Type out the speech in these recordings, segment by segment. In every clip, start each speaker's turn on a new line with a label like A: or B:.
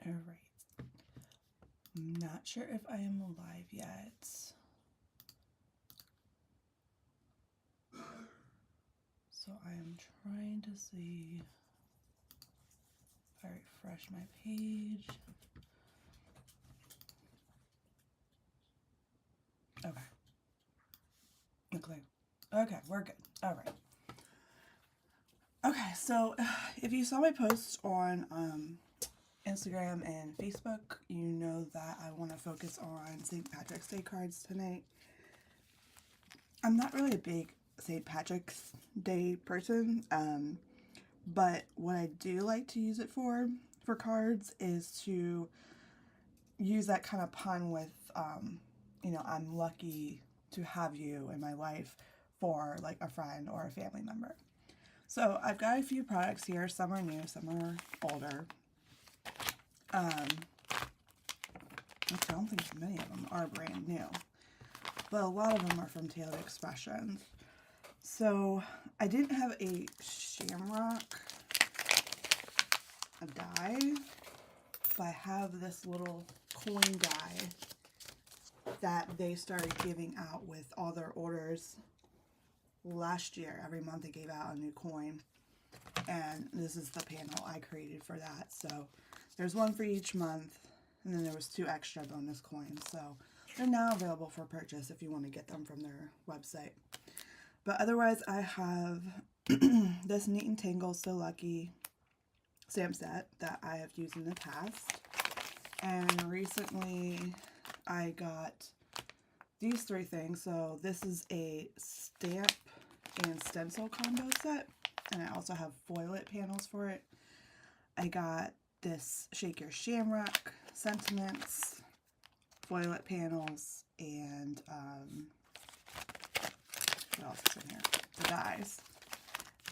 A: All right. I'm not sure if I am live yet. So I am trying to see if I refresh my page. Okay. Okay, we're good. All right. Okay, so if you saw my post on Instagram and Facebook, you know that I want to focus on St. Patrick's Day cards tonight. I'm not really a big St. Patrick's Day person, but what I do like to use it for cards is to use that kind of pun with, you know, I'm lucky to have you in my life for like a friend or a family member. So I've got a few products here. Some are new, some are older. Actually, I don't think many of them are brand new, but a lot of them are from Tailored Expressions. So I didn't have a shamrock, a die, but I have this little coin die that they started giving out with all their orders last year. Every month they gave out a new coin, and this is the panel I created for that. So there's one for each month, and then there was 2 extra bonus coins. So they're now available for purchase if you want to get them from their website. But otherwise, I have this Neat and Tangle So Lucky stamp set that I have used in the past. And recently I got these 3 things. So this is a stamp and stencil combo set, and I also have foilet panels for it. I got this Shake Your Shamrock sentiments, foilet panels, and what else is in here? The dies.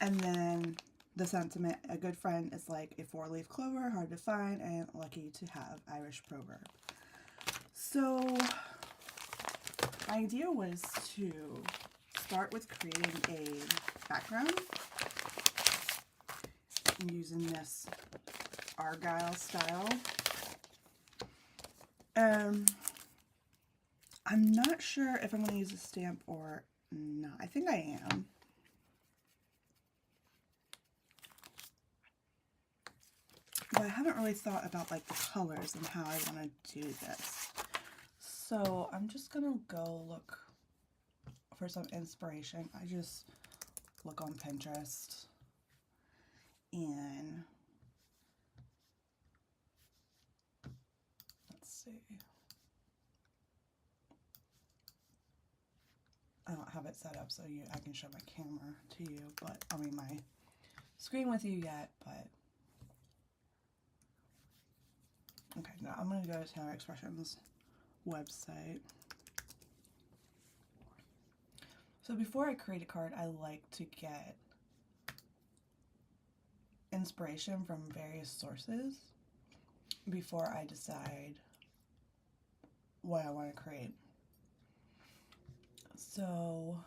A: And then the sentiment, a good friend is like a 4-leaf clover, hard to find, and lucky to have, Irish proverb. So my idea was to start with creating a background using this Argyle style. I'm not sure if I'm going to use a stamp or not. I think I am. But I haven't really thought about like the colors and how I want to do this. So I'm just going to go look for some inspiration. I just look on Pinterest and let's see. I don't have it set up so I can show my camera to you, but I mean my screen with you yet, but okay, now I'm going to go to Tailored Expressions website. So before I create a card, I like to get inspiration from various sources before I decide what I want to create. So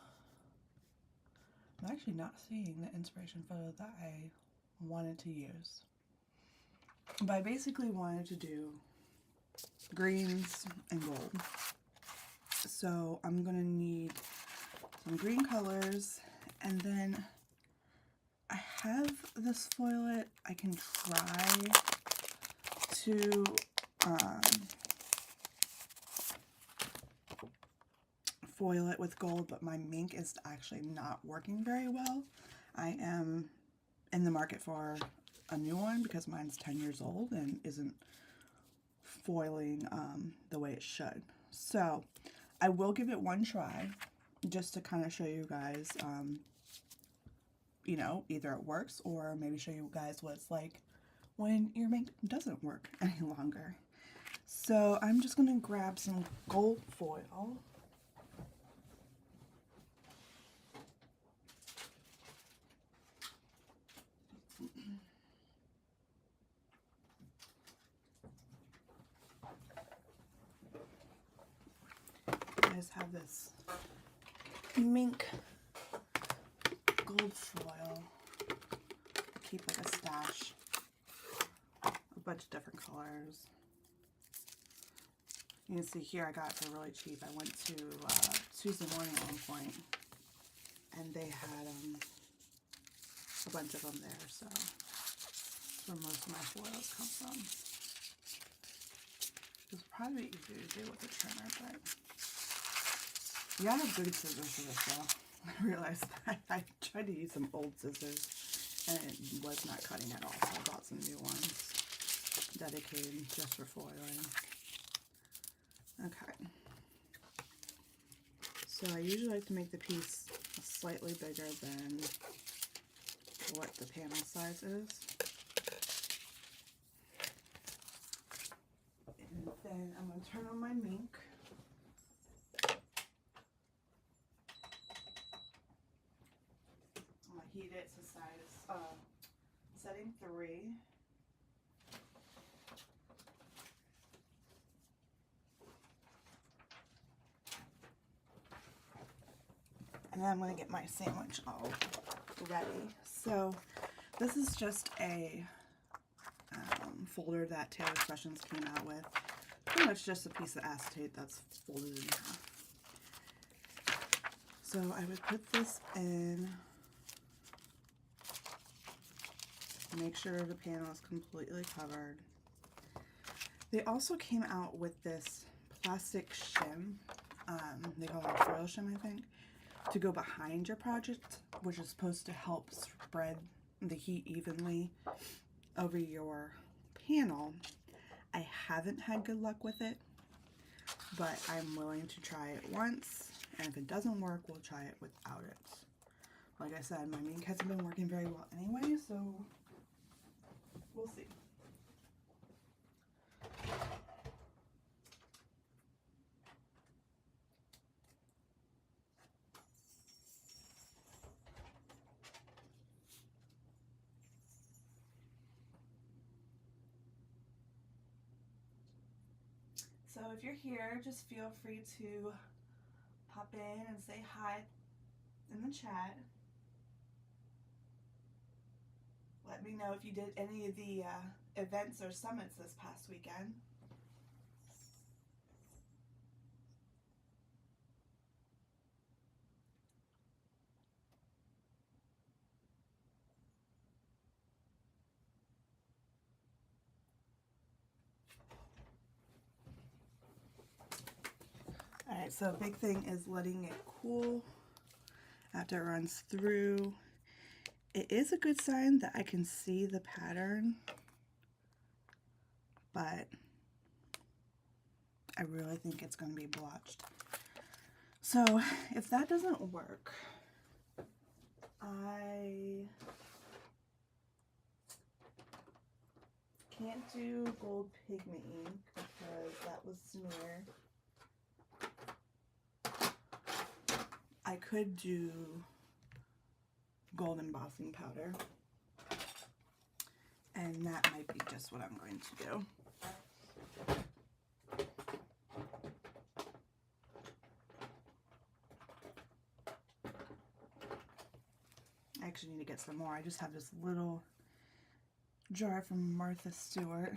A: I'm actually not seeing the inspiration photo that I wanted to use. But I basically wanted to do greens and gold. So I'm going to need some green colors, and then I have this foilet. I can try to foil it with gold, but my Mink is actually not working very well. I am in the market for a new one because mine's 10 years old and isn't foiling the way it should. So I will give it one try just to kind of show you guys, you know, either it works or maybe show you guys what it's like when your Mink doesn't work any longer. So I'm just going to grab some gold foil. I just have this Mink gold foil. I keep like a stash of bunch of different colors. You can see here I got it for really cheap. I went to Tuesday Morning at one point, and they had a bunch of them there, so that's where most of my foils come from. It's probably easier to do with a trimmer, but you gotta have good scissors for this though. I realized that I tried to use some old scissors and it was not cutting at all, so I bought some new ones dedicated just for foiling. Okay. So I usually like to make the piece slightly bigger than what the panel size is. And then I'm going to turn on my mink. I'm going to heat it to size setting 3. And then I'm going to get my sandwich all ready. So this is just a folder that Taylor Expressions came out with. Pretty much just a piece of acetate that's folded in half. So I would put this in, make sure the panel is completely covered. They also came out with this plastic shim, they call it foil shim, I think, to go behind your project, which is supposed to help spread the heat evenly over your panel. I haven't had good luck with it, but I'm willing to try it once, and if it doesn't work, we'll try it without it. Like I said, my mink hasn't been working very well anyway, so we'll see. So if you're here, just feel free to pop in and say hi in the chat. Let me know if you did any of the events or summits this past weekend. Alright, so a big thing is letting it cool after it runs through. It is a good sign that I can see the pattern, but I really think it's going to be blotched. So if that doesn't work, I can't do gold pigment ink because that was smear. I could do gold embossing powder, and that might be just what I'm going to do. I actually need to get some more. I just have this little jar from Martha Stewart.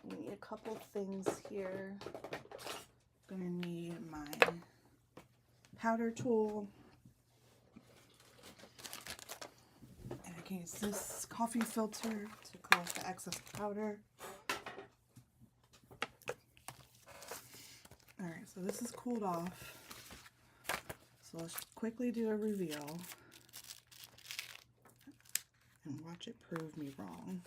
A: We need a couple things here. Gonna need my powder tool, and I can use this coffee filter to collect the excess powder. Alright, so this is cooled off. So let's quickly do a reveal and watch it prove me wrong.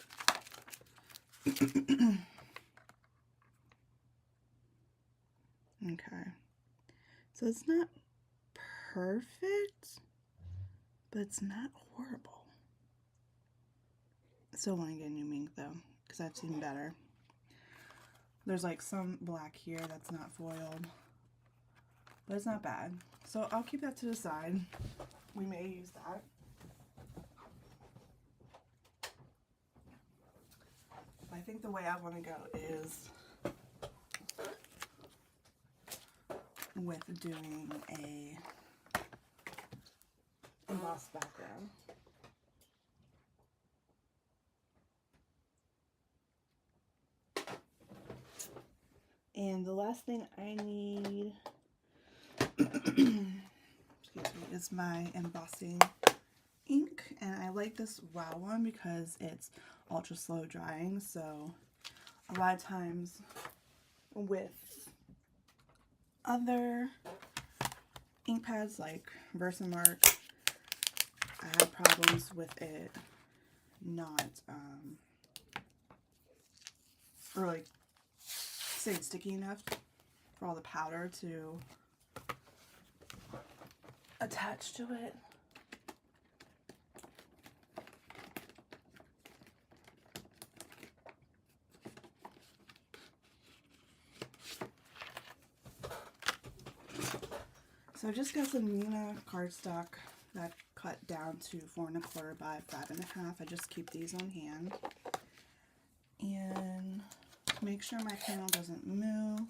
A: Okay, so it's not perfect, but it's not horrible. I still want to get a new mink though, because I've seen better. There's like some black here that's not foiled, but it's not bad. So I'll keep that to the side. We may use that. I think the way I want to go is with doing a embossed background. And the last thing I need excuse me, is my embossing ink, and I like this WOW one because it's ultra slow drying. So a lot of times with other ink pads like Versamark, I have problems with it not really staying sticky enough for all the powder to attach to it. So I just got some Nina cardstock that cut down to 4 1/4 by 5 1/2. I just keep these on hand. And make sure my panel doesn't move,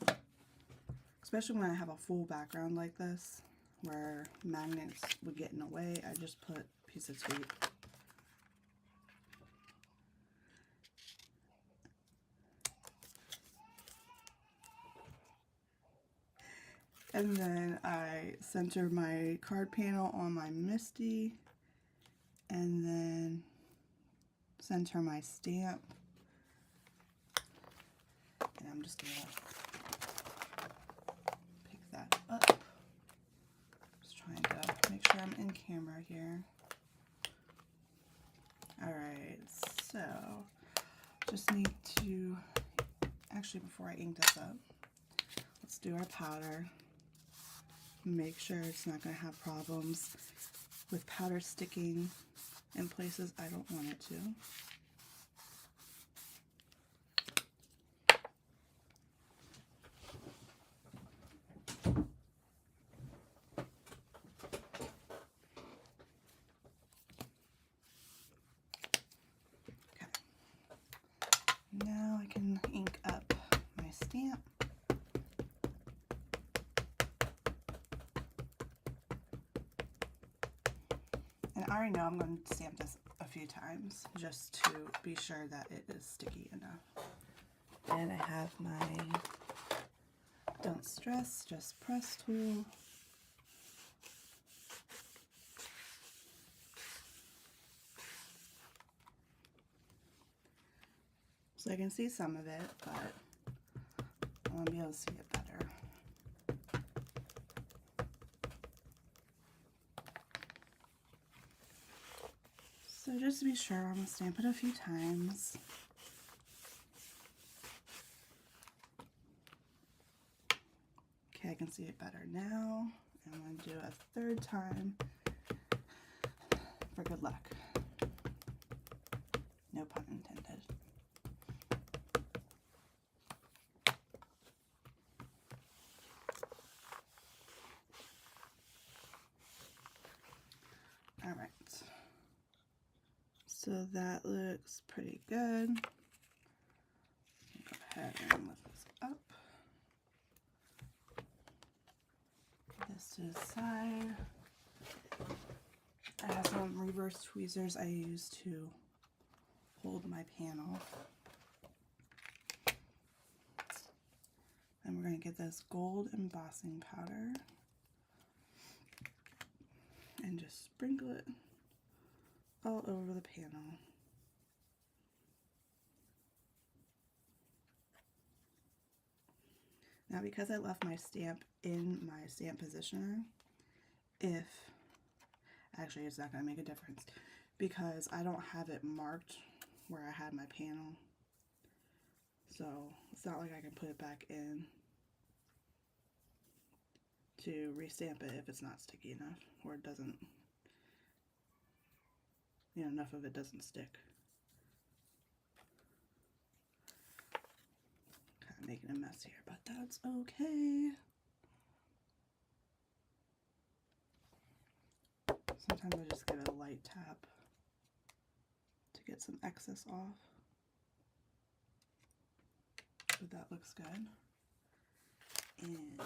A: especially when I have a full background like this where magnets would get in the way. I just put a piece of tape. And then I center my card panel on my Misty, and then center my stamp. And I'm just gonna pick that up. Just trying to make sure I'm in camera here. Alright, so just need to, actually before I ink this up, let's do our powder. Make sure it's not going to have problems with powder sticking in places I don't want it to. Okay. Now I can ink up my stamp. And I already know I'm going to stamp this a few times just to be sure that it is sticky enough. And I have my Don't Stress, Just Press tool. So I can see some of it, but I want to be able to see it better. So just to be sure, I'm going to stamp it a few times. Okay, I can see it better now. I'm going to do a 3rd time for good luck. No pun intended. All right. So that looks pretty good. Go ahead and lift this up. This to the side. I have some reverse tweezers I use to hold my panel. And we're going to get this gold embossing powder and just sprinkle it all over the panel. Now, because I left my stamp in my stamp positioner, actually it's not going to make a difference because I don't have it marked where I had my panel. So it's not like I can put it back in to restamp it if it's not sticky enough or it doesn't, enough of it doesn't stick. Kind of making a mess here, but that's okay. Sometimes I just give it a light tap to get some excess off. But that looks good. And I'm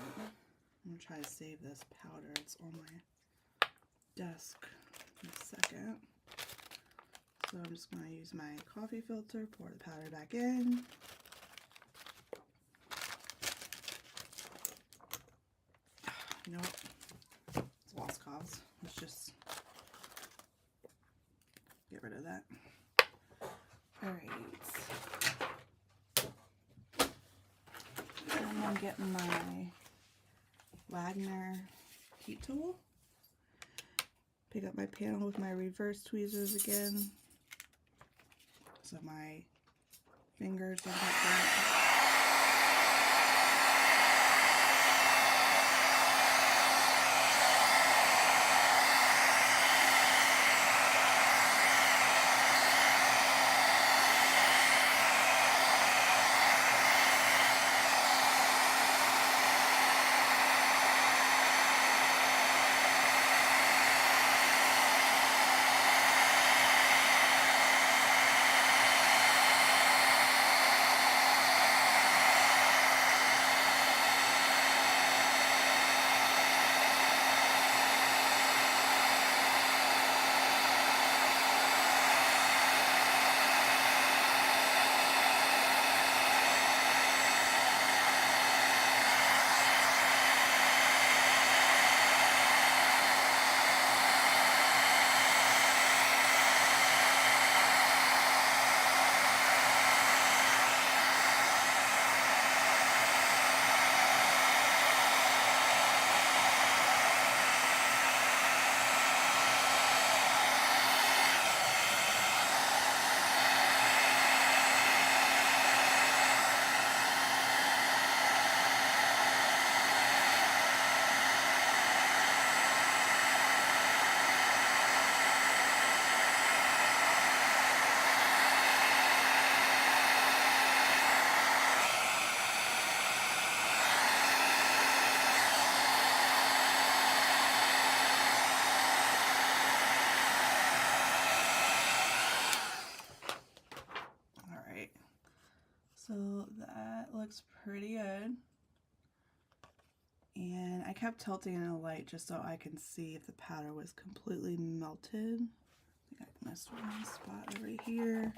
A: going to try to save this powder. It's on my desk in a second. So I'm just going to use my coffee filter, pour the powder back in. You know what? It's lost cause. Let's just get rid of that. Alright. And I'm getting my Wagner heat tool. Pick up my panel with my reverse tweezers again, so my fingers don't get burnt. So that looks pretty good. And I kept tilting in the light just so I can see if the powder was completely melted. I think I missed one spot over here.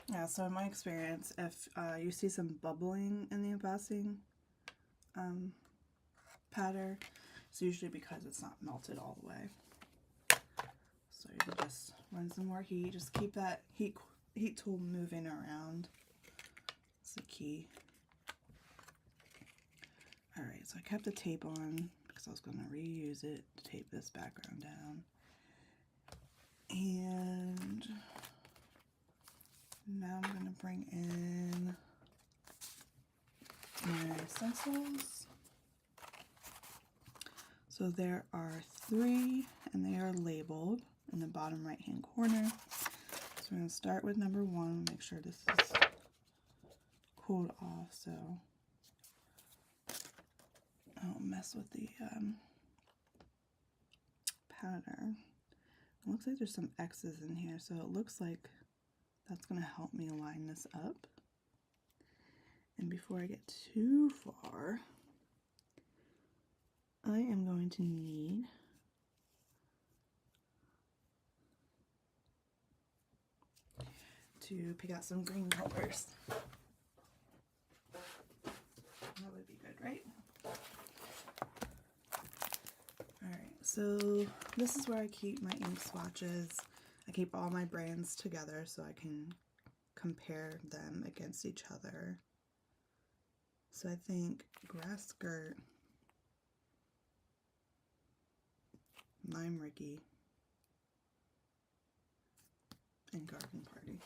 A: Yeah, so in my experience, if you see some bubbling in the embossing powder, it's usually because it's not melted all the way. So you can just run some more heat. Just keep that heat tool moving around. That's the key. Alright, so I kept the tape on because I was going to reuse it to tape this background down. And now I'm going to bring in my stencils. So there are 3 and they are labeled in the bottom right hand corner. So we're going to start with number 1, make sure this is cooled off so I don't mess with the powder. It looks like there's some X's in here, so it looks like that's going to help me line this up. And before I get too far, I am going to need to pick out some green colors. That would be good, right? Alright, so this is where I keep my ink swatches. I keep all my brands together so I can compare them against each other. So I think Grass Skirt, Lime Ricky, and Garden Party.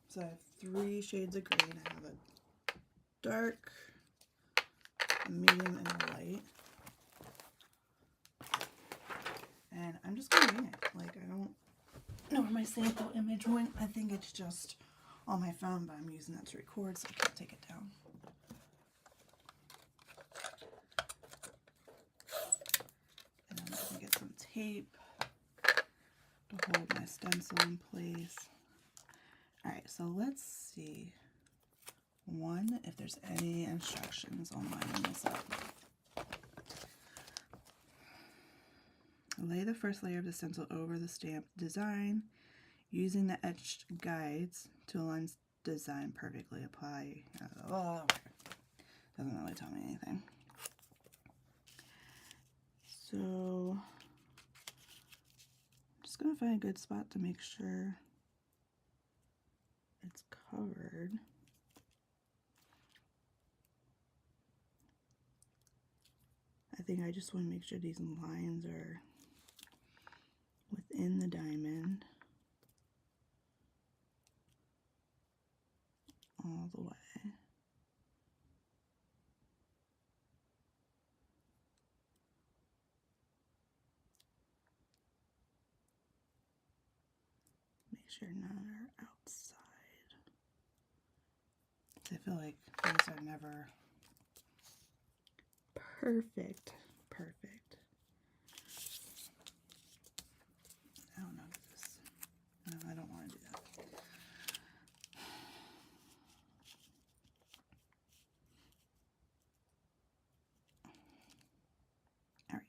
A: So I have 3 shades of green. I have a dark, a medium, and a light. And I'm just going to wing it. Like, I don't know where my sample image one. I think it's just on my phone, but I'm using that to record, so I can't take it down. And I'm going to get some tape to hold my stencil in place. Alright, so let's see. One, if there's any instructions on lining this up. Lay the first layer of the stencil over the stamped design, using the etched guides to align design perfectly. Apply. Oh, okay. Doesn't really tell me anything. So, I'm just going to find a good spot to make sure it's covered. I think I just want to make sure these lines are within the diamond all the way. Make sure none are outside. I feel like these are never perfect. I don't know this. No, I don't want to do that. All right.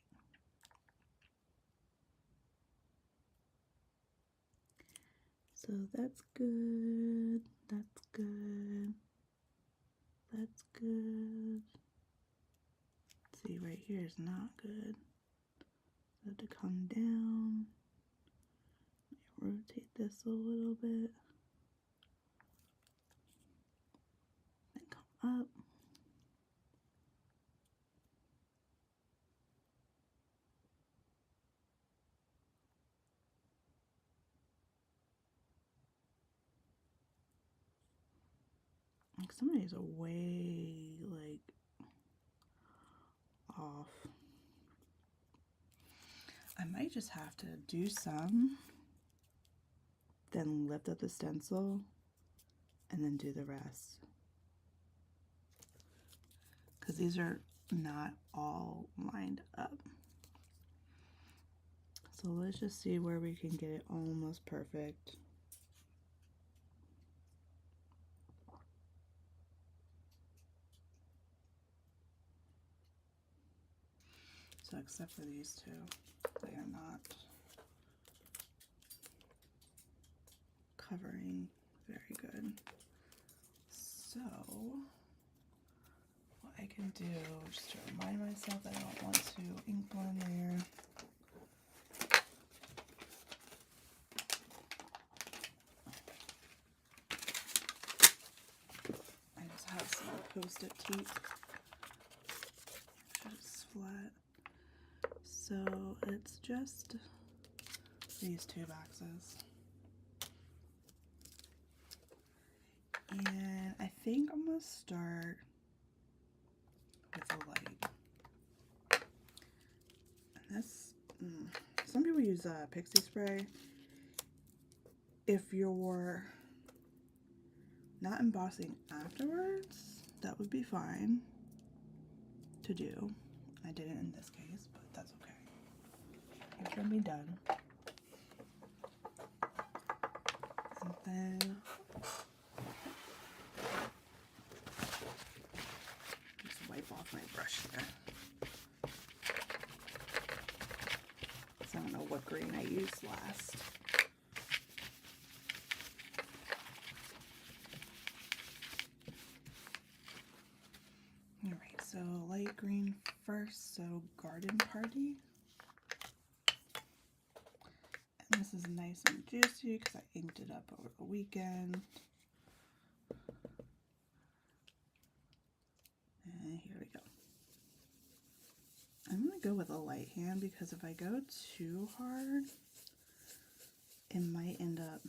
A: So that's good. That's good. That's good. See, right here is not good. So I have to come down. Rotate this a little bit. Then come up. Like some of these are way like off. I might just have to do some, then lift up the stencil, and then do the rest. Because these are not all lined up. So let's just see where we can get it almost perfect. So except for these two, they are not covering very good. So what I can do, just to remind myself that I don't want to ink blend there. I just have some Post-it tape. Make sure it's flat. So it's just these two boxes. And I think I'm going to start with a light. And this, some people use pixie spray. If you're not embossing afterwards, that would be fine to do. I didn't in this case, but that's okay. It can be done. And then just wipe off my brush here. So I don't know what green I used last. Alright, so light green first, so Garden Party. And this is nice and juicy because I inked it up over the weekend. And here we go. I'm going to go with a light hand because if I go too hard, it might end up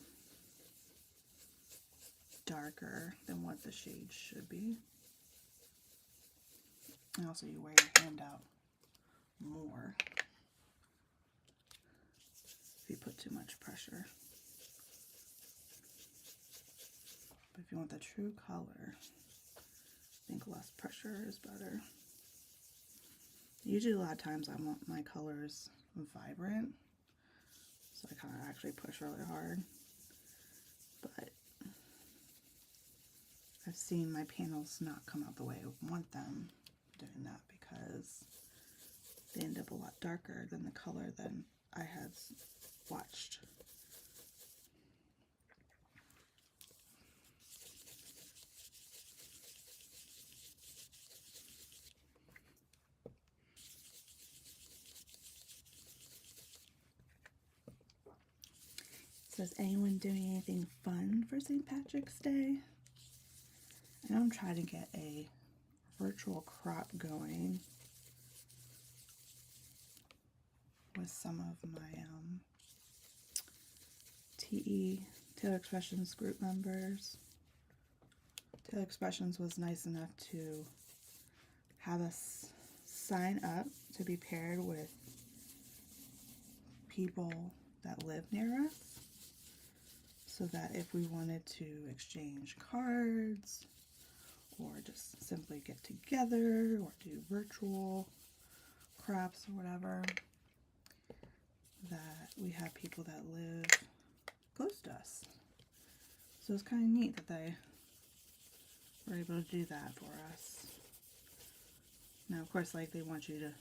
A: darker than what the shade should be. And also you wear your hand out more if you put too much pressure. if you want the true color, I think less pressure is better. Usually a lot of times I want my colors vibrant, so I kind of actually push really hard. But I've seen my panels not come out the way I want them doing that because they end up a lot darker than the color than I had watched. So is anyone doing anything fun for St. Patrick's Day? I know I'm trying to get a virtual crop going with some of my TE, Taylor Expressions group members. Taylor Expressions was nice enough to have us sign up to be paired with people that live near us, so that if we wanted to exchange cards or just simply get together or do virtual crafts or whatever, that we have people that live close to us. So it's kind of neat that they were able to do that for us. Now, of course, like, they want you to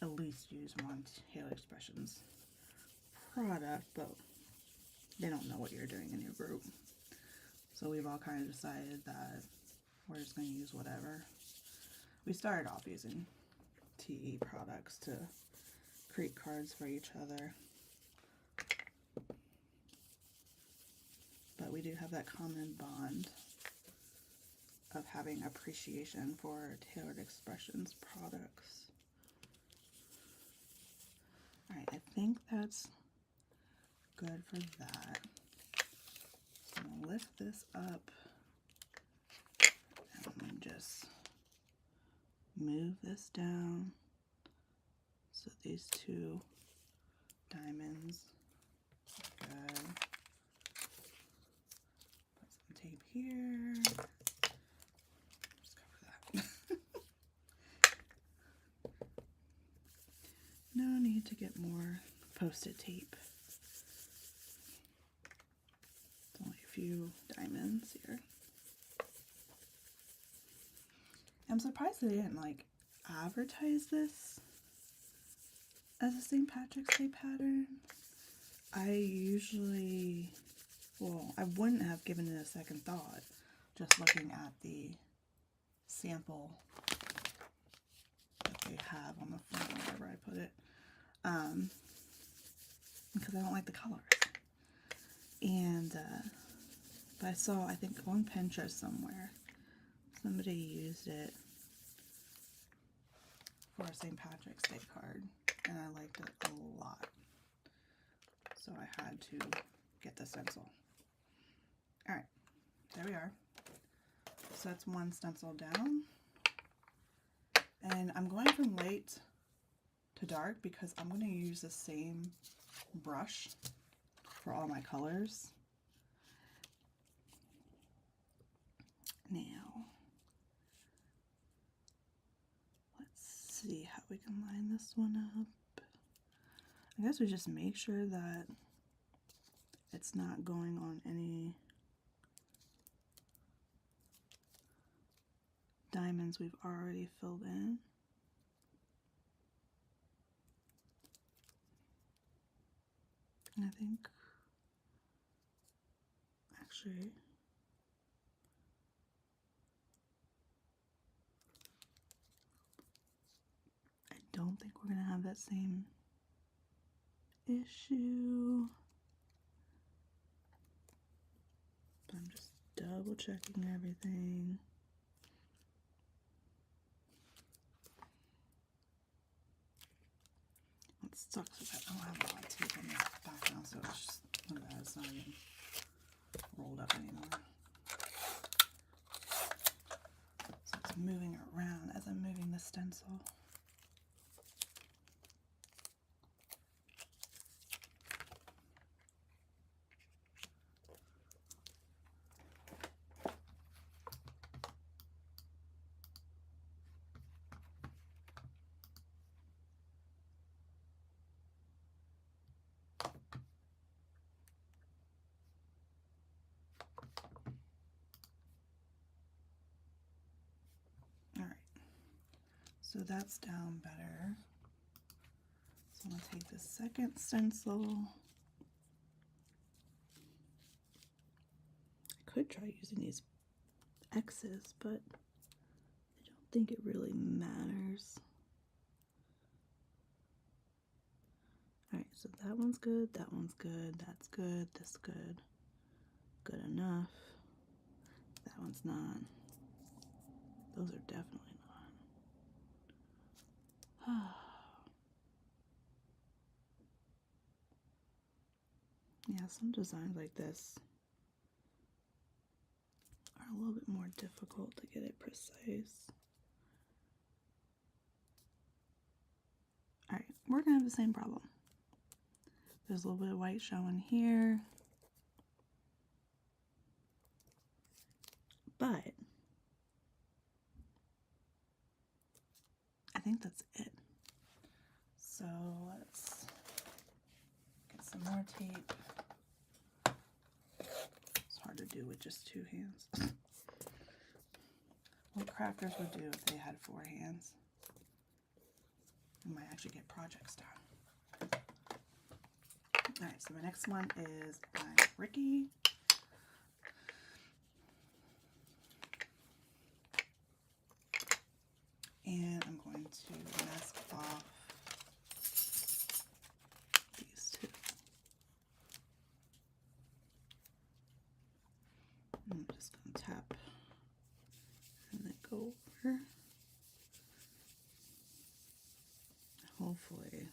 A: at least use one Taylor Expressions product, but they don't know what you're doing in your group. So we've all kind of decided that we're just going to use whatever. We started off using TE products to create cards for each other. But we do have that common bond of having appreciation for Tailored Expressions products. Alright, I think that's good for that. So I'm going to lift this up and just move this down so these two diamonds are good. Put some tape here. Just cover that. No need to get more Post-it tape. It's only a few diamonds here. I'm surprised they didn't like advertise this as a St. Patrick's Day pattern. I usually, well, I wouldn't have given it a second thought just looking at the sample that they have on the front, wherever I put it, because I don't like the colors. And but I saw, I think on Pinterest somewhere, somebody used it for a St. Patrick's Day card, and I liked it a lot. So I had to get the stencil. Alright, there we are. So that's one stencil down. And I'm going from light to dark because I'm going to use the same brush for all my colors. Now, let's see how we can line this one up. I guess we just make sure that it's not going on any diamonds we've already filled in. And I think, actually, I don't think we're going to have that same issue. But I'm just double checking everything. What sucks is that I don't have a lot of tape in the background, so it's just, look at that, it's not even rolled up anymore. So it's moving around as I'm moving the stencil. So that's down better. So I'm going to take the second stencil. I could try using these X's, but I don't think it really matters. Alright, so that one's good, that's good, this good, good enough. That one's not. Those are definitely not. Yeah, some designs like this are a little bit more difficult to get it precise. Alright, we're going to have the same problem. There's a little bit of white showing here. But I think that's it. So let's get some more tape. It's hard to do with just 2 hands. What crafters would do if they had 4 hands. We might actually get projects done. Alright, so my next one is my Ricky. And I'm going to mask off these 2. I'm just going to tap and then go over. Hopefully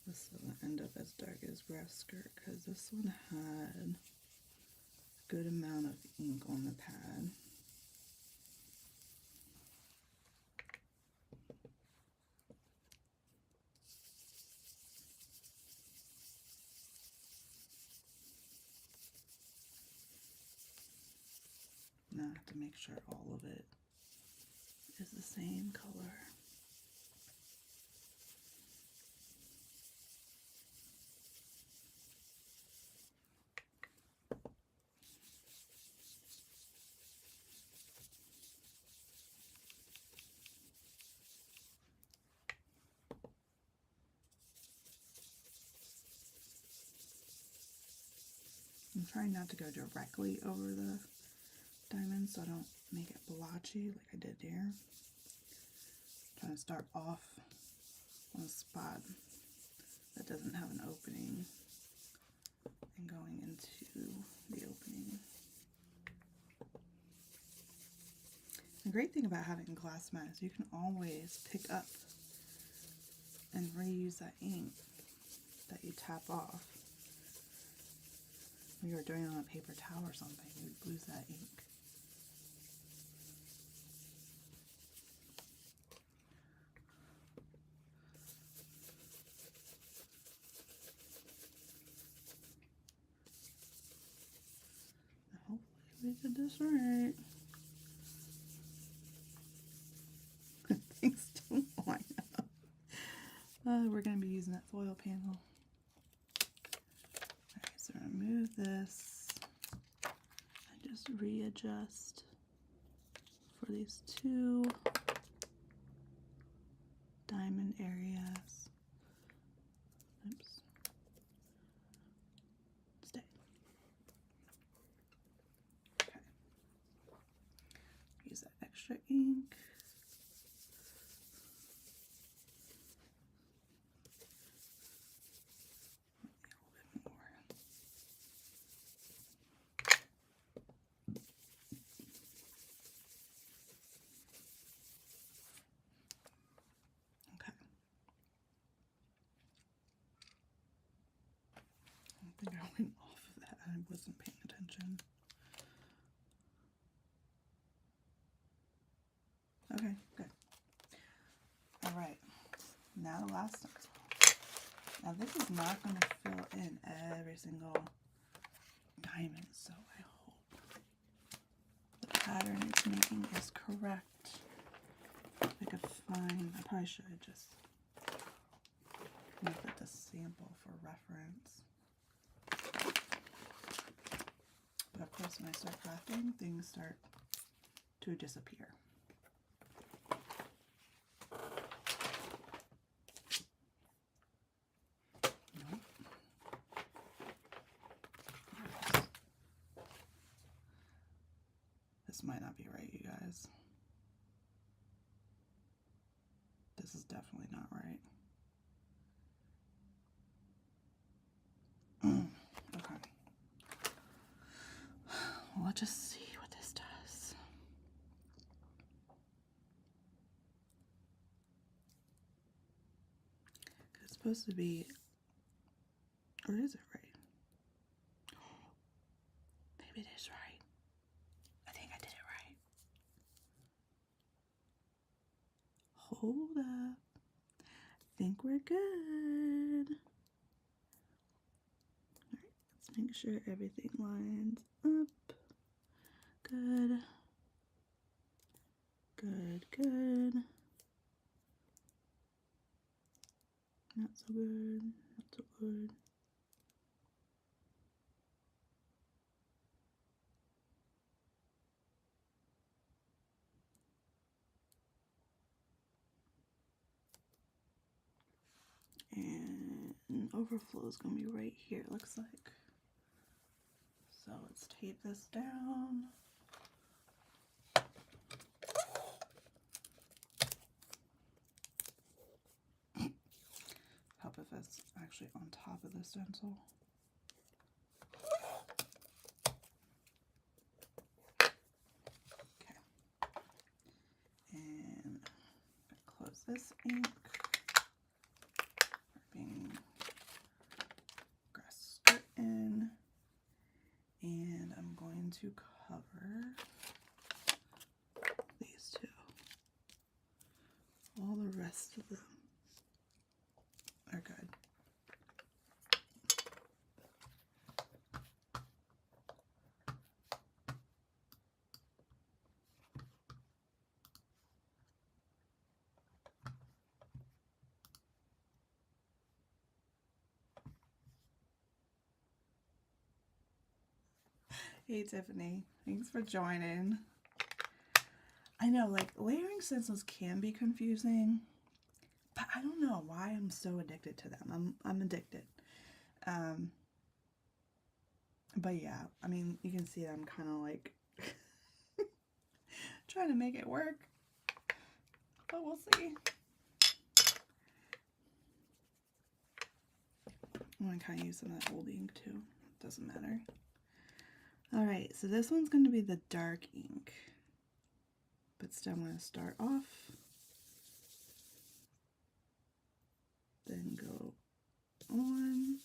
A: this doesn't end up as dark as Graf's skirt, because this one had a good amount of ink on the pad. Now I have to make sure all of it is the same color. I'm trying not to go directly over the diamond so I don't make it blotchy like I did here. I'm trying to start off on a spot that doesn't have an opening and going into the opening. The great thing about having a glass mat is you can always pick up and reuse that ink that you tap off. When you were doing it on a paper towel or something, you would lose that ink. Hopefully we did this right. Things don't line up. We're going to be using that foil panel. Alright, so I'm going to move this and just readjust for these 2 diamond areas. Oops. Stay. Okay. Use that extra ink. I think I went off of that. I wasn't paying attention. Okay, good. Alright, now the last stencil. Now this is not going to fill in every single diamond, so I hope the pattern it's making is correct. I could find, I probably should just look at the sample for reference. But of course when I start crafting, things start to disappear. This might not be right, you guys. This is definitely not right. Okay. Well, let's just see what this does. It's supposed to be, or is it right? Maybe it is right. I think I did it right. Hold up. I think we're good. Alright, let's make sure everything lines up. Good. Good, good. Not so good, not so good. And overflow is going to be right here, it looks like. So let's tape this down. Help if it's actually on top of the stencil. Okay. And close this ink. Being grass skirt in. And I'm going to cover these two. All the rest of them are good. Hey Tiffany, thanks for joining. I know, like, layering stencils can be confusing, but I don't know why I'm so addicted to them. I'm addicted. But yeah, I mean, you can see that I'm kind of like trying to make it work, but we'll see. I'm going to kind of use some of that old ink too. It doesn't matter. Alright, so this one's going to be the dark ink. But still, I'm going to start off, then go on.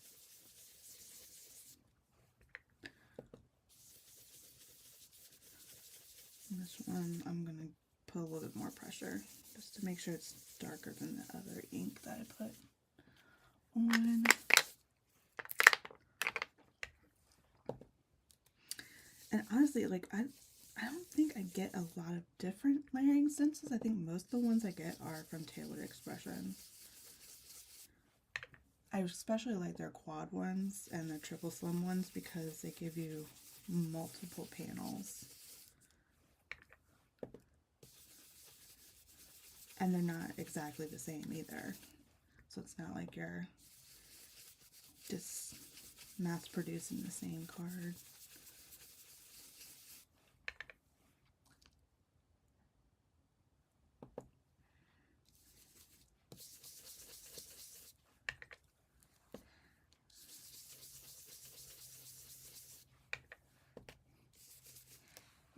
A: And this one, I'm going to put a little bit more pressure just to make sure it's darker than the other ink that I put on. And honestly, like, I don't think I get a lot of different layering stencils. I think most of the ones I get are from Tailored Expression. I especially like their quad ones and their triple slim ones because they give you multiple panels. And they're not exactly the same either. So it's not like you're just mass producing the same card.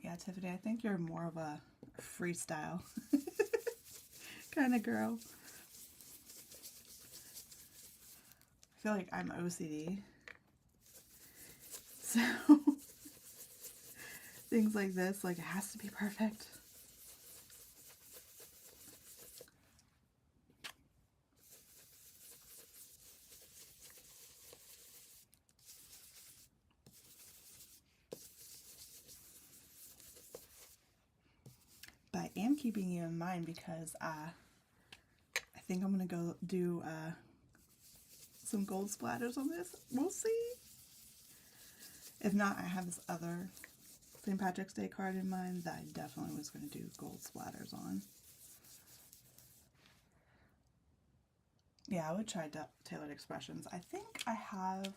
A: Yeah, Tiffany, I think you're more of a freestyle kind of girl. I feel like I'm OCD. So things like this, like, it has to be perfect. But I am keeping you in mind because I think I'm going to go do some gold splatters on this. We'll see. If not, I have this other St. Patrick's Day card in mind that I definitely was going to do gold splatters on. Yeah, I would try Tailored Expressions. I think I have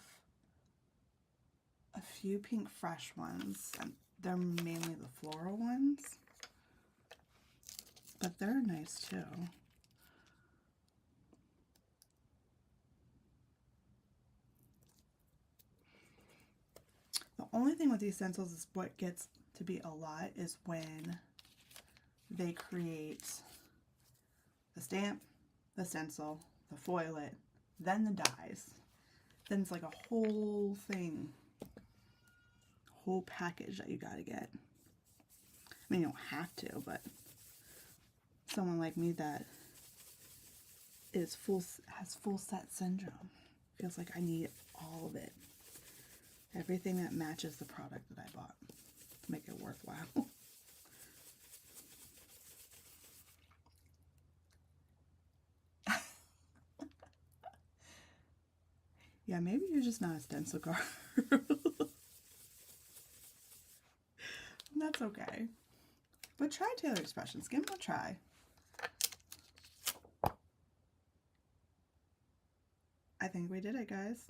A: a few pink fresh ones they're mainly the floral ones, but they're nice too. The only thing with these stencils is what gets to be a lot is when they create the stamp, the stencil, the foilet, then the dies. Then it's like a whole thing, whole package that you gotta get. I mean, you don't have to, but someone like me that has full set syndrome feels like I need all of it. Everything that matches the product that I bought to make it worthwhile. Yeah, maybe you're just not a stencil girl. That's okay. But try Taylor Expressions. Give them a try. I think we did it, guys.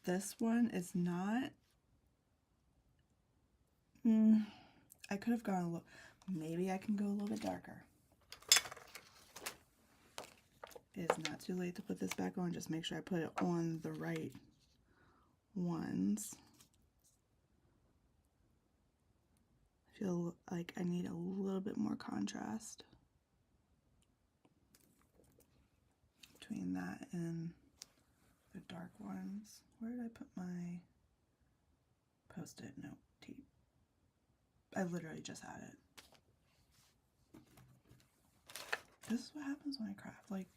A: This one is not... I could have gone a little... Maybe I can go a little bit darker. It is not too late to put this back on. Just make sure I put it on the right ones. I feel like I need a little bit more contrast between that and the dark ones. Where did I put my Post-it note tape? I literally just had it. This is what happens when I craft. Like,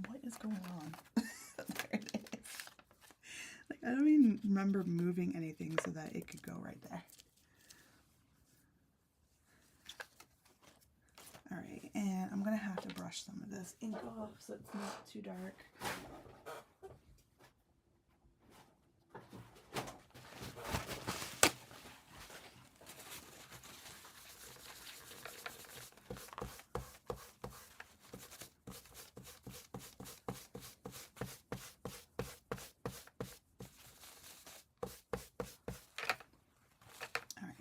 A: what is going on? There it is. Like, I don't even remember moving anything so that it could go right there. Alright, and I'm going to have to brush some of this ink off so it's not too dark.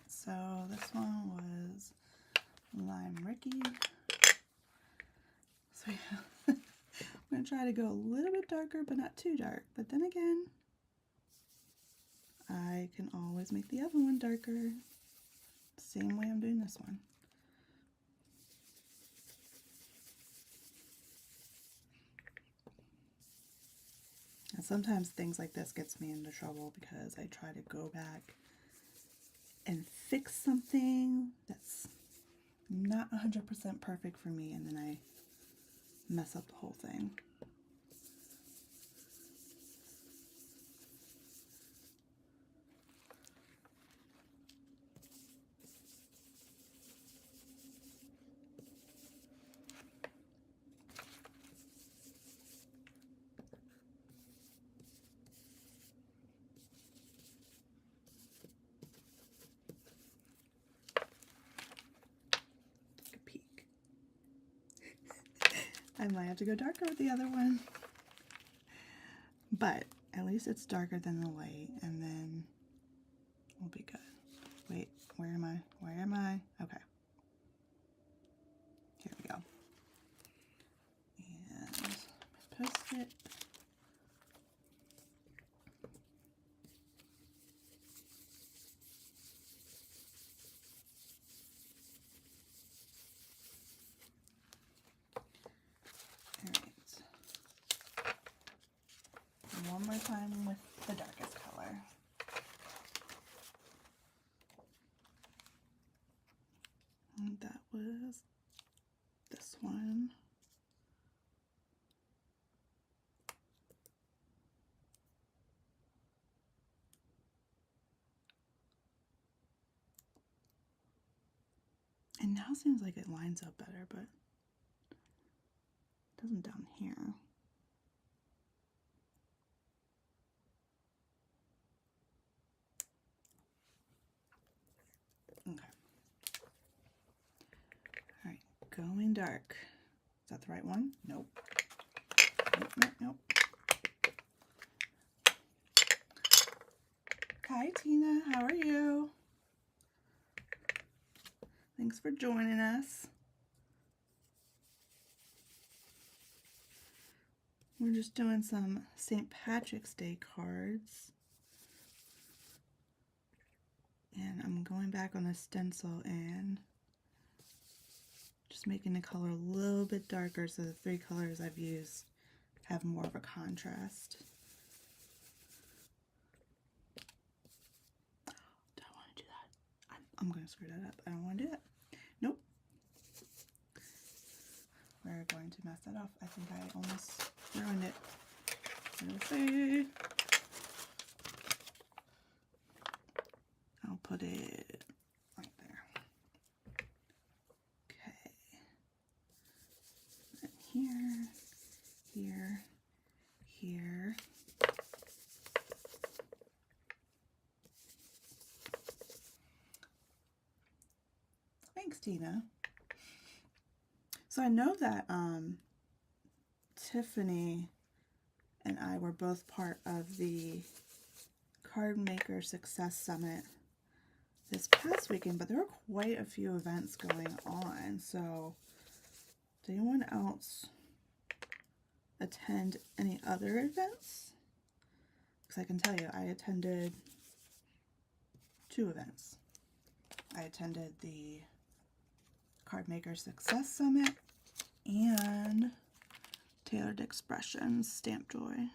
A: So this one was Lime Ricky. So yeah, I'm going to try to go a little bit darker, but not too dark. But then again, I can always make the other one darker. Same way I'm doing this one. And sometimes things like this gets me into trouble because I try to go back and fix something that's not 100% perfect for me, and then I mess up the whole thing. I might have to go darker with the other one, but at least it's darker than the light, and then we'll be good. Wait, where am I? Where am I? Okay. Here we go. And Post-it. One more time with the darkest color. And that was this one. And now it seems like it lines up better, but it doesn't down here. Okay. All right, going dark. Is that the right one? Nope. Nope, nope, nope. Hi Tina, how are you? Thanks for joining us. We're just doing some St. Patrick's Day cards. And I'm going back on the stencil and just making the color a little bit darker so the 3 colors I've used have more of a contrast. Don't want to do that. I'm going to screw that up. I don't want to do that. Nope. We're going to mess that off. I think I almost ruined it. Let's see. I'll put it right there. Okay. And here, here, here. Thanks, Tina. So I know that Tiffany and I were both part of the Card Maker Success Summit this past weekend, but there were quite a few events going on. So did anyone else attend any other events? Because I can tell you, I attended 2 events. I attended the Card Maker Success Summit and Tailored Expressions Stamp Joy.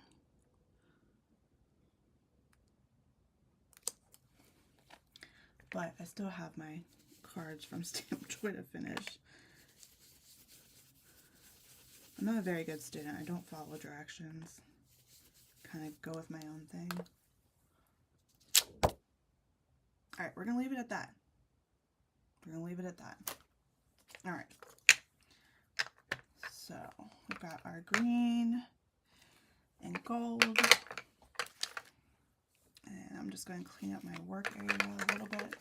A: But I still have my cards from Stamp Joy to finish. I'm not a very good student. I don't follow directions. Kind of go with my own thing. Alright, we're going to leave it at that. We're going to leave it at that. Alright. So, we've got our green and gold. And I'm just going to clean up my work area a little bit.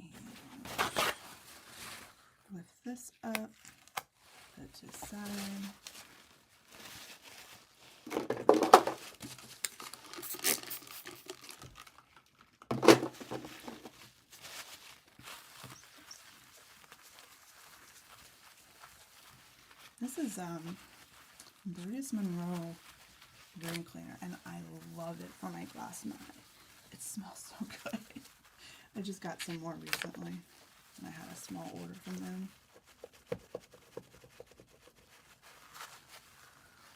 A: And lift this up, put it to the side. This is Brutus Monroe room cleaner, and I love it for my glass mat. It smells so good. I just got some more recently, and I had a small order from them.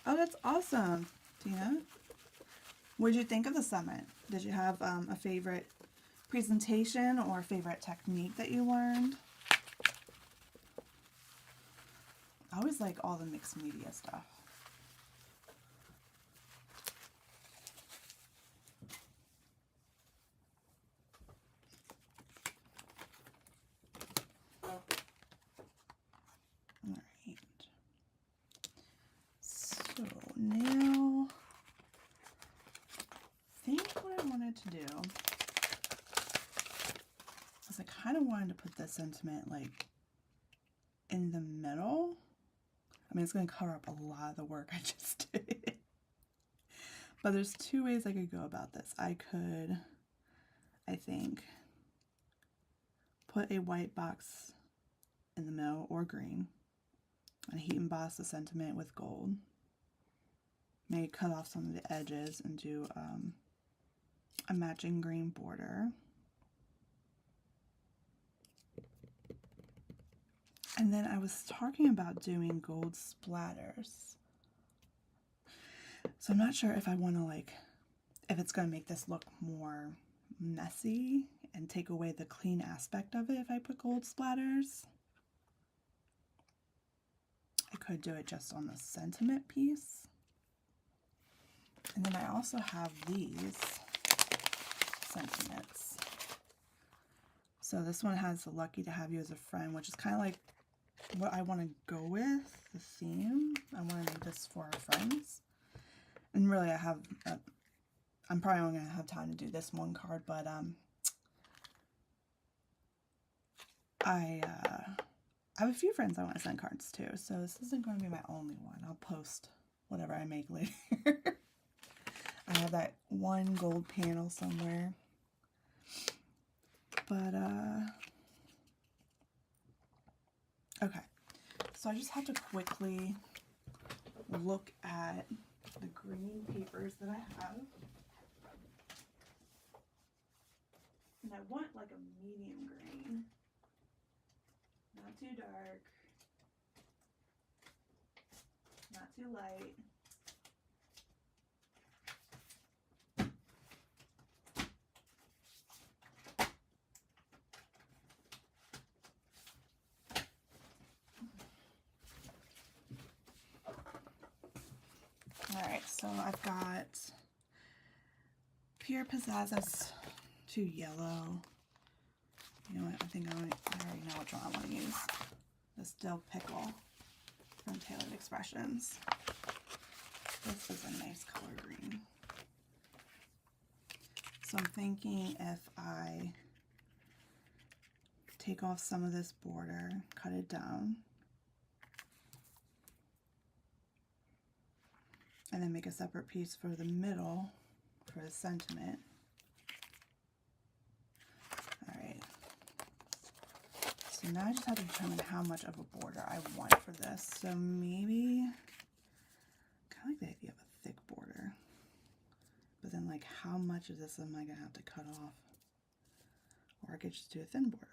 A: Oh, that's awesome, Tina. What did you think of the summit? Did you have a favorite presentation or favorite technique that you learned? I always like all the mixed media stuff. Alright. So now, I think what I wanted to do is I kind of wanted to put this sentiment like in the middle. I mean, it's going to cover up a lot of the work I just did. But there's 2 ways I could go about this. I could, I think, put a white box in the middle or green and heat emboss the sentiment with gold. Maybe cut off some of the edges and do a matching green border. And then I was talking about doing gold splatters. So I'm not sure if I want to if it's going to make this look more messy and take away the clean aspect of it if I put gold splatters. I could do it just on the sentiment piece. And then I also have these sentiments. So this one has the Lucky to Have You as a Friend, which is kind of like what I want to go with, the theme. I want to do this for our friends. And really I'm probably only going to have time to do this one card, but I I have a few friends I want to send cards to, so this isn't going to be my only one. I'll post whatever I make later. I have that one gold panel somewhere. But, okay. So I just have to quickly look at the green papers that I have. And I want like a medium green. Not too dark. Not too light. Alright, so I've got Pure Pizzazz to yellow. You know what, I think I already know which one I want to use. This Dill Pickle from Tailored Expressions. This is a nice color green. So I'm thinking if I take off some of this border, cut it down, and then make a separate piece for the middle for the sentiment. Alright. So now I just have to determine how much of a border I want for this. So maybe, kind of like the idea of a thick border. But then like how much of this am I going to have to cut off? Or I could just do a thin border.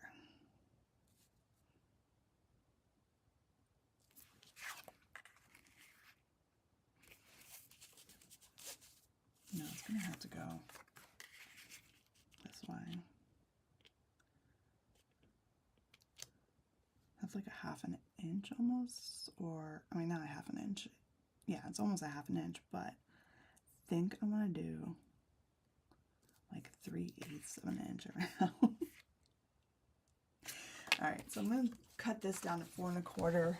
A: No, it's going to have to go this way. That's like a half an inch almost, or, I mean, not a half an inch. Yeah, it's almost a half an inch, but I think I'm going to do like 3/8 of an inch around. All right, so I'm going to cut this down to 4 1/4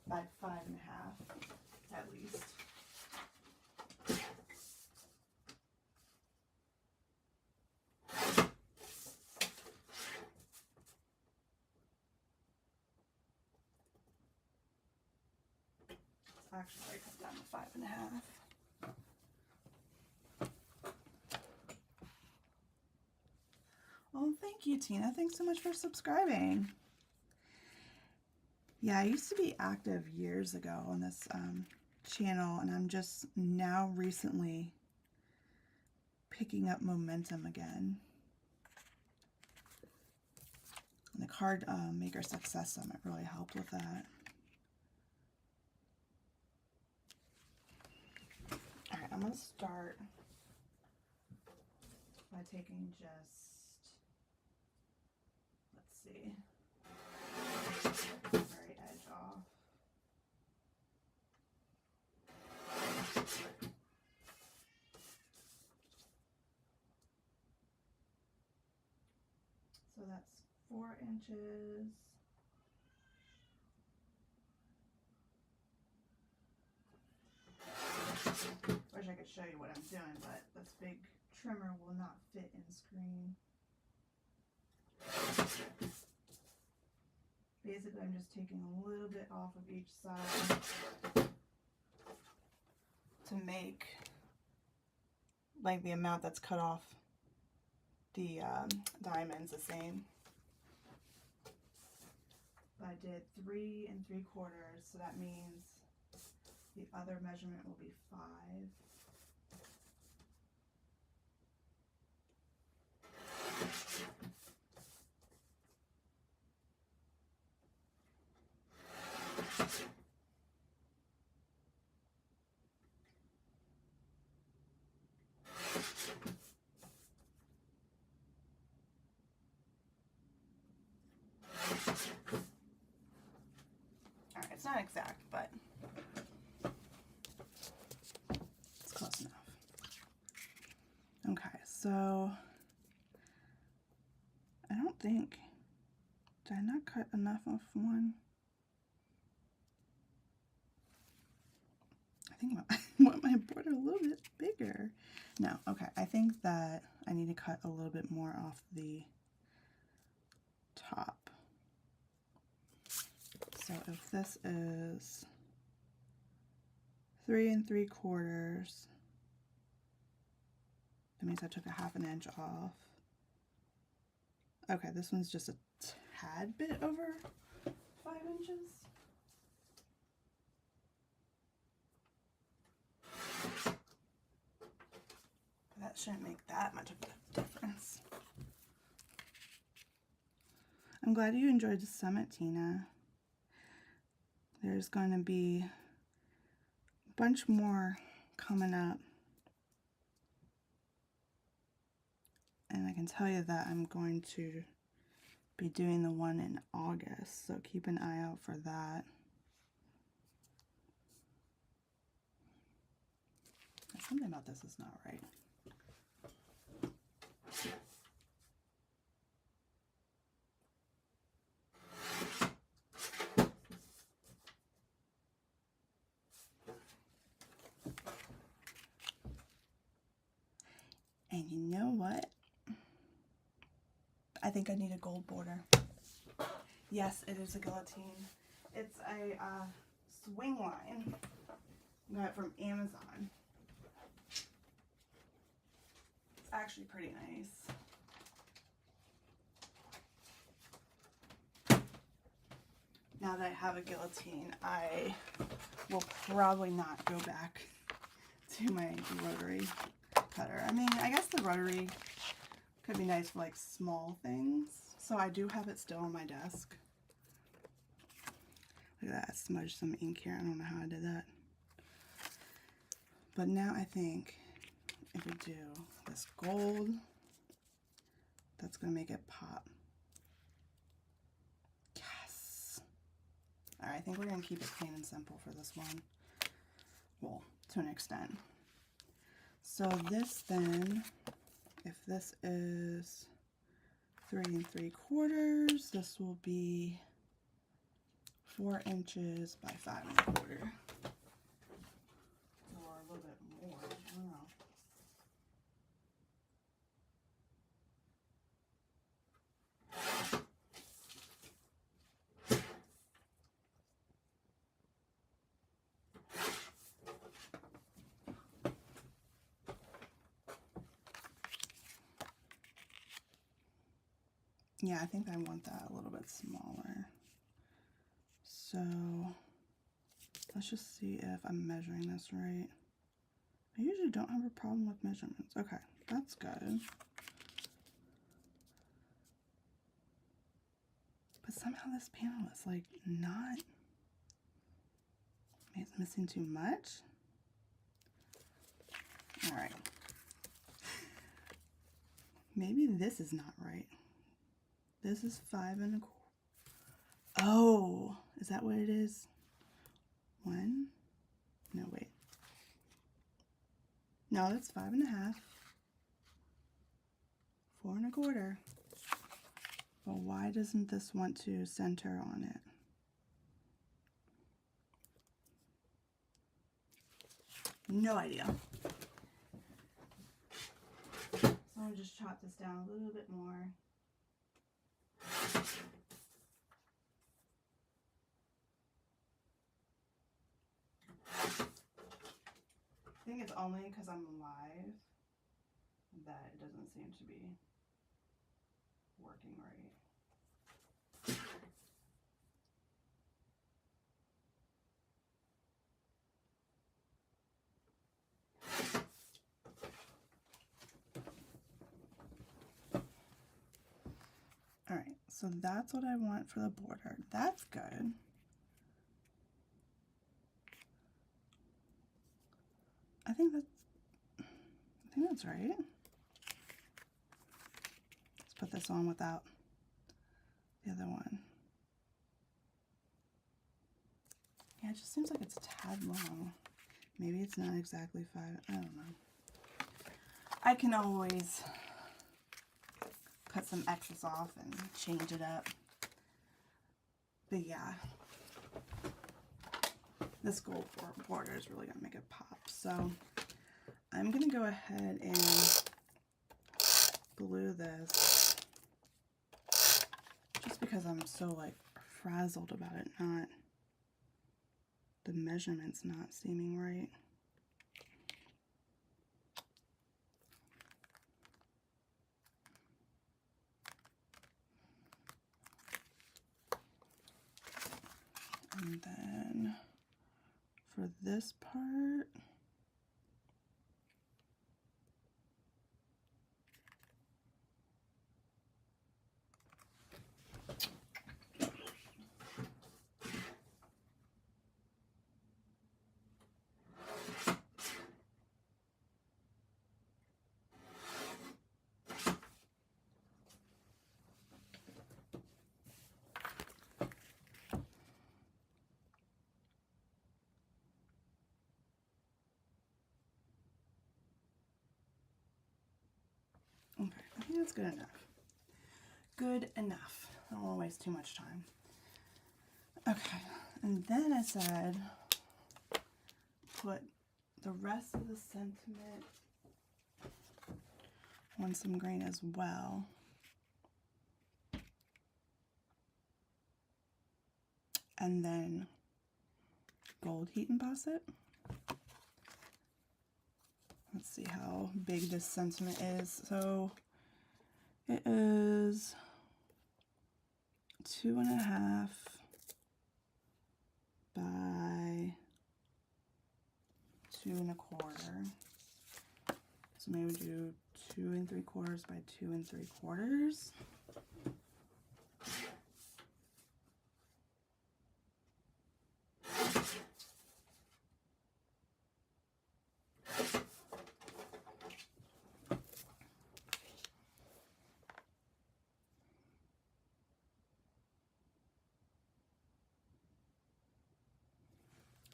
A: by 5 1/2 at least. Actually, I cut down to 5 1/2. Oh, thank you, Tina. Thanks so much for subscribing. Yeah, I used to be active years ago on this channel, and I'm just now recently picking up momentum again. And the Card Maker Success Summit really helped with that. Alright, I'm going to start by taking just, let's see, the very edge off. So that's 4 inches. Wish I could show you what I'm doing, but this big trimmer will not fit in screen. Basically, I'm just taking a little bit off of each side to make like the amount that's cut off the diamonds the same. But I did 3 3/4, so that means the other measurement will be 5. Alright, it's not exact, but it's close enough. Okay, so I don't think, did I not cut enough off one? I think I want my border a little bit bigger. No, okay, I think that I need to cut a little bit more off the top. So if this is 3 3/4, that means I took a 1/2 inch off. Okay, this one's just a tad bit over 5 inches. That shouldn't make that much of a difference. I'm glad you enjoyed the summit, Tina. There's going to be a bunch more coming up. And I can tell you that I'm going to be doing the one in August, so keep an eye out for that. Something about this is not right. And you know what? I think I need a gold border. Yes, it is a guillotine. It's a swing line. I got it from Amazon. It's actually pretty nice. Now that I have a guillotine, I will probably not go back to my rotary cutter. I mean, I guess the rotary could be nice for like small things. So I do have it still on my desk. Look at that, I smudged some ink here. I don't know how I did that. But now I think if we do this gold, that's gonna make it pop. Yes. All right, I think we're gonna keep it plain and simple for this one. Well, to an extent. So this then, if this is 3 3/4, this will be 4 inches by 5 1/4. Or a little bit more, I don't know. Yeah, I think I want that a little bit smaller. So let's just see if I'm measuring this right. I usually don't have a problem with measurements. Okay, that's good. But somehow this panel is like not, maybe it's missing too much. All right. Maybe this is not right. This is 5 1/4. Oh, is that what it is? 1? No, wait. No, that's 5 1/2. 4 1/4. But why doesn't this want to center on it? No idea. So I'm going to just chop this down a little bit more. I think it's only because I'm live that it doesn't seem to be working right. All right, so that's what I want for the border. That's good. I think that's right. Let's put this on without the other one. Yeah, it just seems like it's a tad long. Maybe it's not exactly 5. I don't know. I can always cut some extras off and change it up. But yeah, this gold border is really gonna make it pop. So I'm gonna go ahead and glue this just because I'm so like frazzled about it not the measurement's not seeming right. And then for this part, okay, I think that's good enough. Good enough. I don't want to waste too much time. Okay, and then I said put the rest of the sentiment on some green as well. And then gold heat emboss it. Let's see how big this sentiment is. So it is 2.5 by 2.25. So maybe do 2 3/4 by 2 3/4.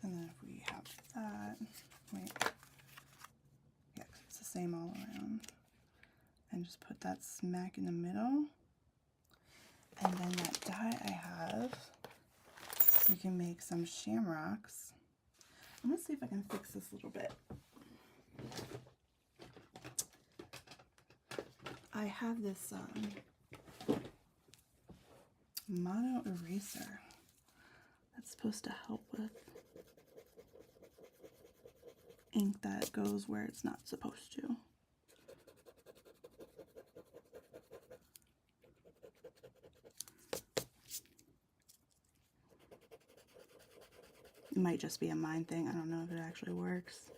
A: And then if we have that, wait, yeah, 'cause it's the same all around. And just put that smack in the middle. And then that die I have, we can make some shamrocks. I'm gonna see if I can fix this a little bit. I have this mono eraser that's supposed to help with ink that goes where it's not supposed to. It might just be a mind thing. I don't know if it actually works.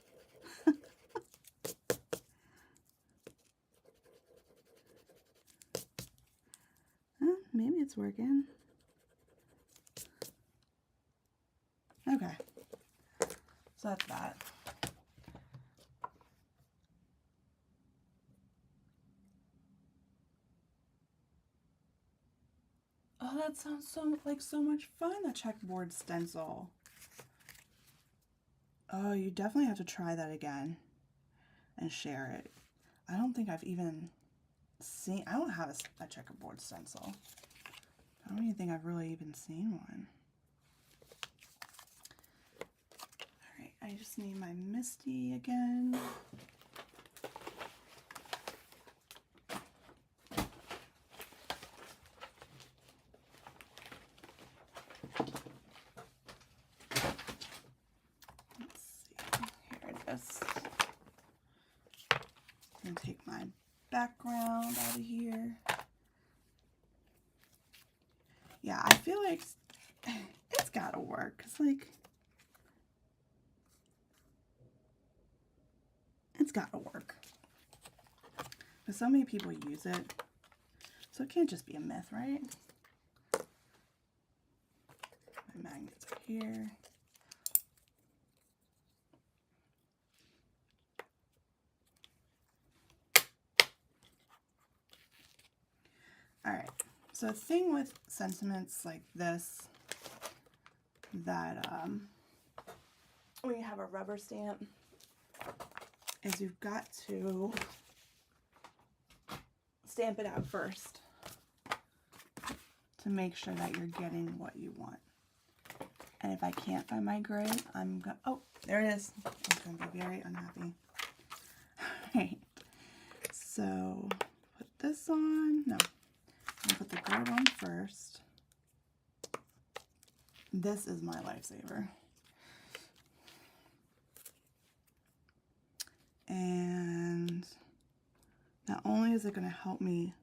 A: Maybe it's working. Okay. So that's that. Oh, that sounds so much fun, a checkerboard stencil. Oh, you definitely have to try that again and share it. I don't think I've even seen, I don't have a checkerboard stencil. I don't even think I've really even seen one. All right, I just need my Misty again. I'm gonna take my background out of here. Yeah, I feel like it's gotta work. It's like, it's gotta work. Because so many people use it, so it can't just be a myth, right? My magnets are here. Alright, so the thing with sentiments like this, that when you have a rubber stamp, is you've got to stamp it out first to make sure that you're getting what you want. And if I can't find my gray, I'm gonna, oh, there it is. I'm gonna be very unhappy. Alright, so put this on, no. I'll put the gray one first. This is my lifesaver. And not only is it going to help me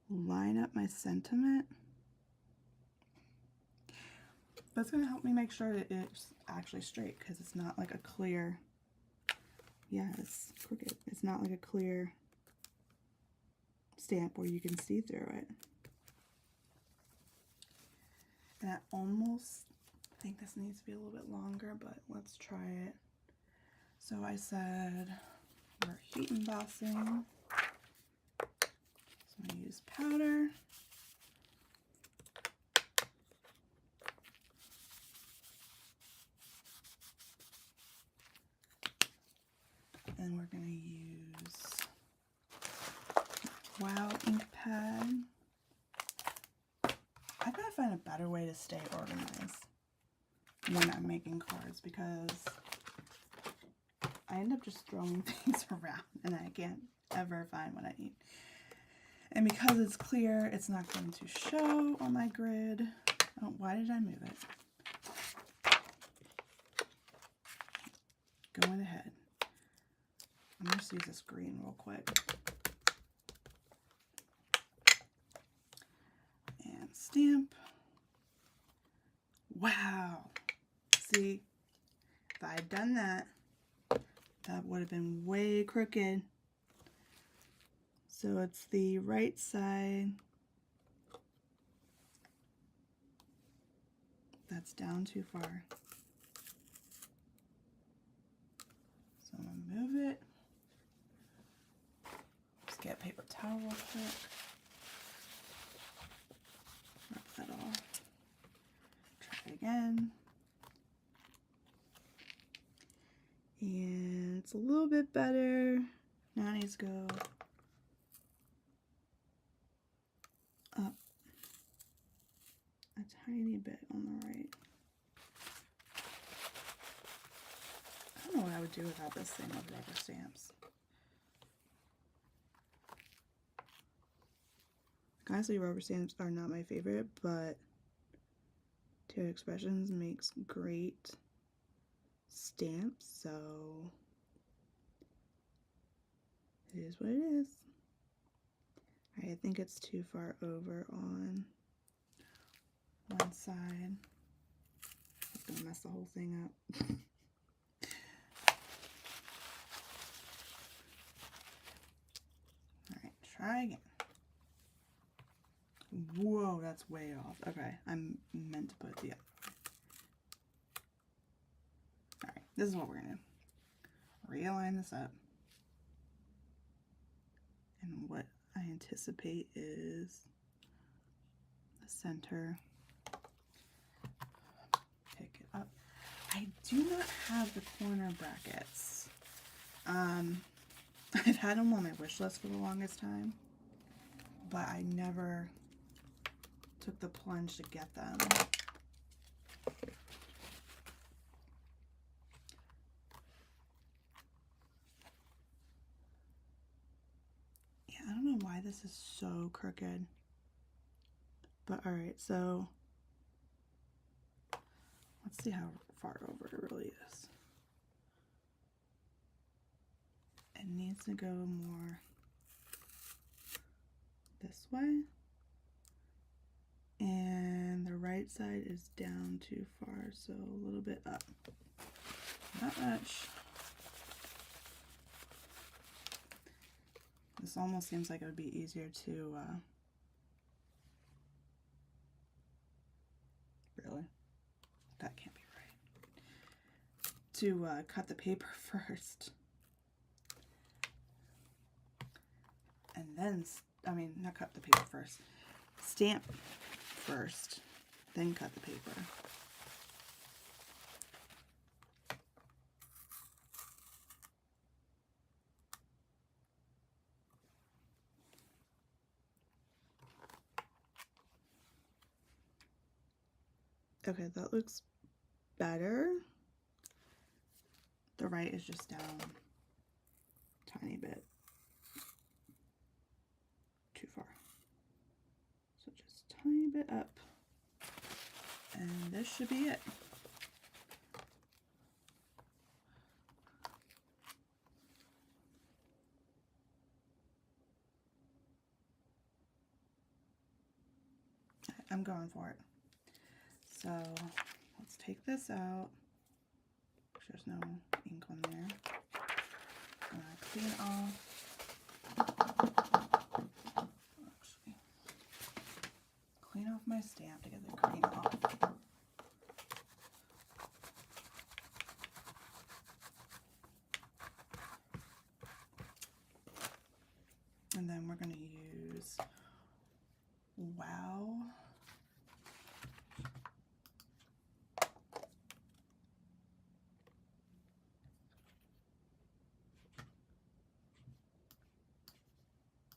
A: line up my sentiment, but it's going to help me make sure that it's actually straight, because it's not like a clear, yeah, it's crooked. It's not like a clear stamp where you can see through it. And I almost think this needs to be a little bit longer, but let's try it. So I said we're heat embossing. So I'm going to use powder. And we're going to use Wow ink pad. I gotta find a better way to stay organized when I'm making cards, because I end up just throwing things around and I can't ever find what I need. And because it's clear, it's not going to show on my grid. Oh, why did I move it? Going ahead. I'm going to use this green real quick. And stamp. Wow. See, if I had done that, that would have been way crooked. So it's the right side that's down too far. So I'm going to move it. Just get a paper towel real quick. Rub that off. Try again. And it's a little bit better. Now it needs to go up a tiny bit on the right. I don't know what I would do without this thing of rubber stamps. Honestly, rubber stamps are not my favorite, but Tear Expressions makes great stamps, so it is what it is. I think it's too far over on one side. It's gonna mess the whole thing up. Alright, try again. Whoa, that's way off. Okay, I'm meant to put it the other way. Alright, this is what we're gonna do. Realign this up. And what I anticipate is the center. Pick it up. I do not have the corner brackets. I've had them on my wish list for the longest time, but I never took the plunge to get them. Yeah, I don't know why this is so crooked. But alright, so let's see how far over it really is. It needs to go more this way. And the right side is down too far, so a little bit up. Not much. This almost seems like it would be easier to, really? That can't be right. To cut the paper first. And then, not cut the paper first. Stamp first, then cut the paper. Okay, that looks better. The right is just down a tiny bit too far. So just a tiny bit up. And this should be it. I'm going for it. So let's take this out. There's no ink on there. I'm gonna clean off. Actually, clean off my stamp to get the cream off. And then we're gonna use Wow.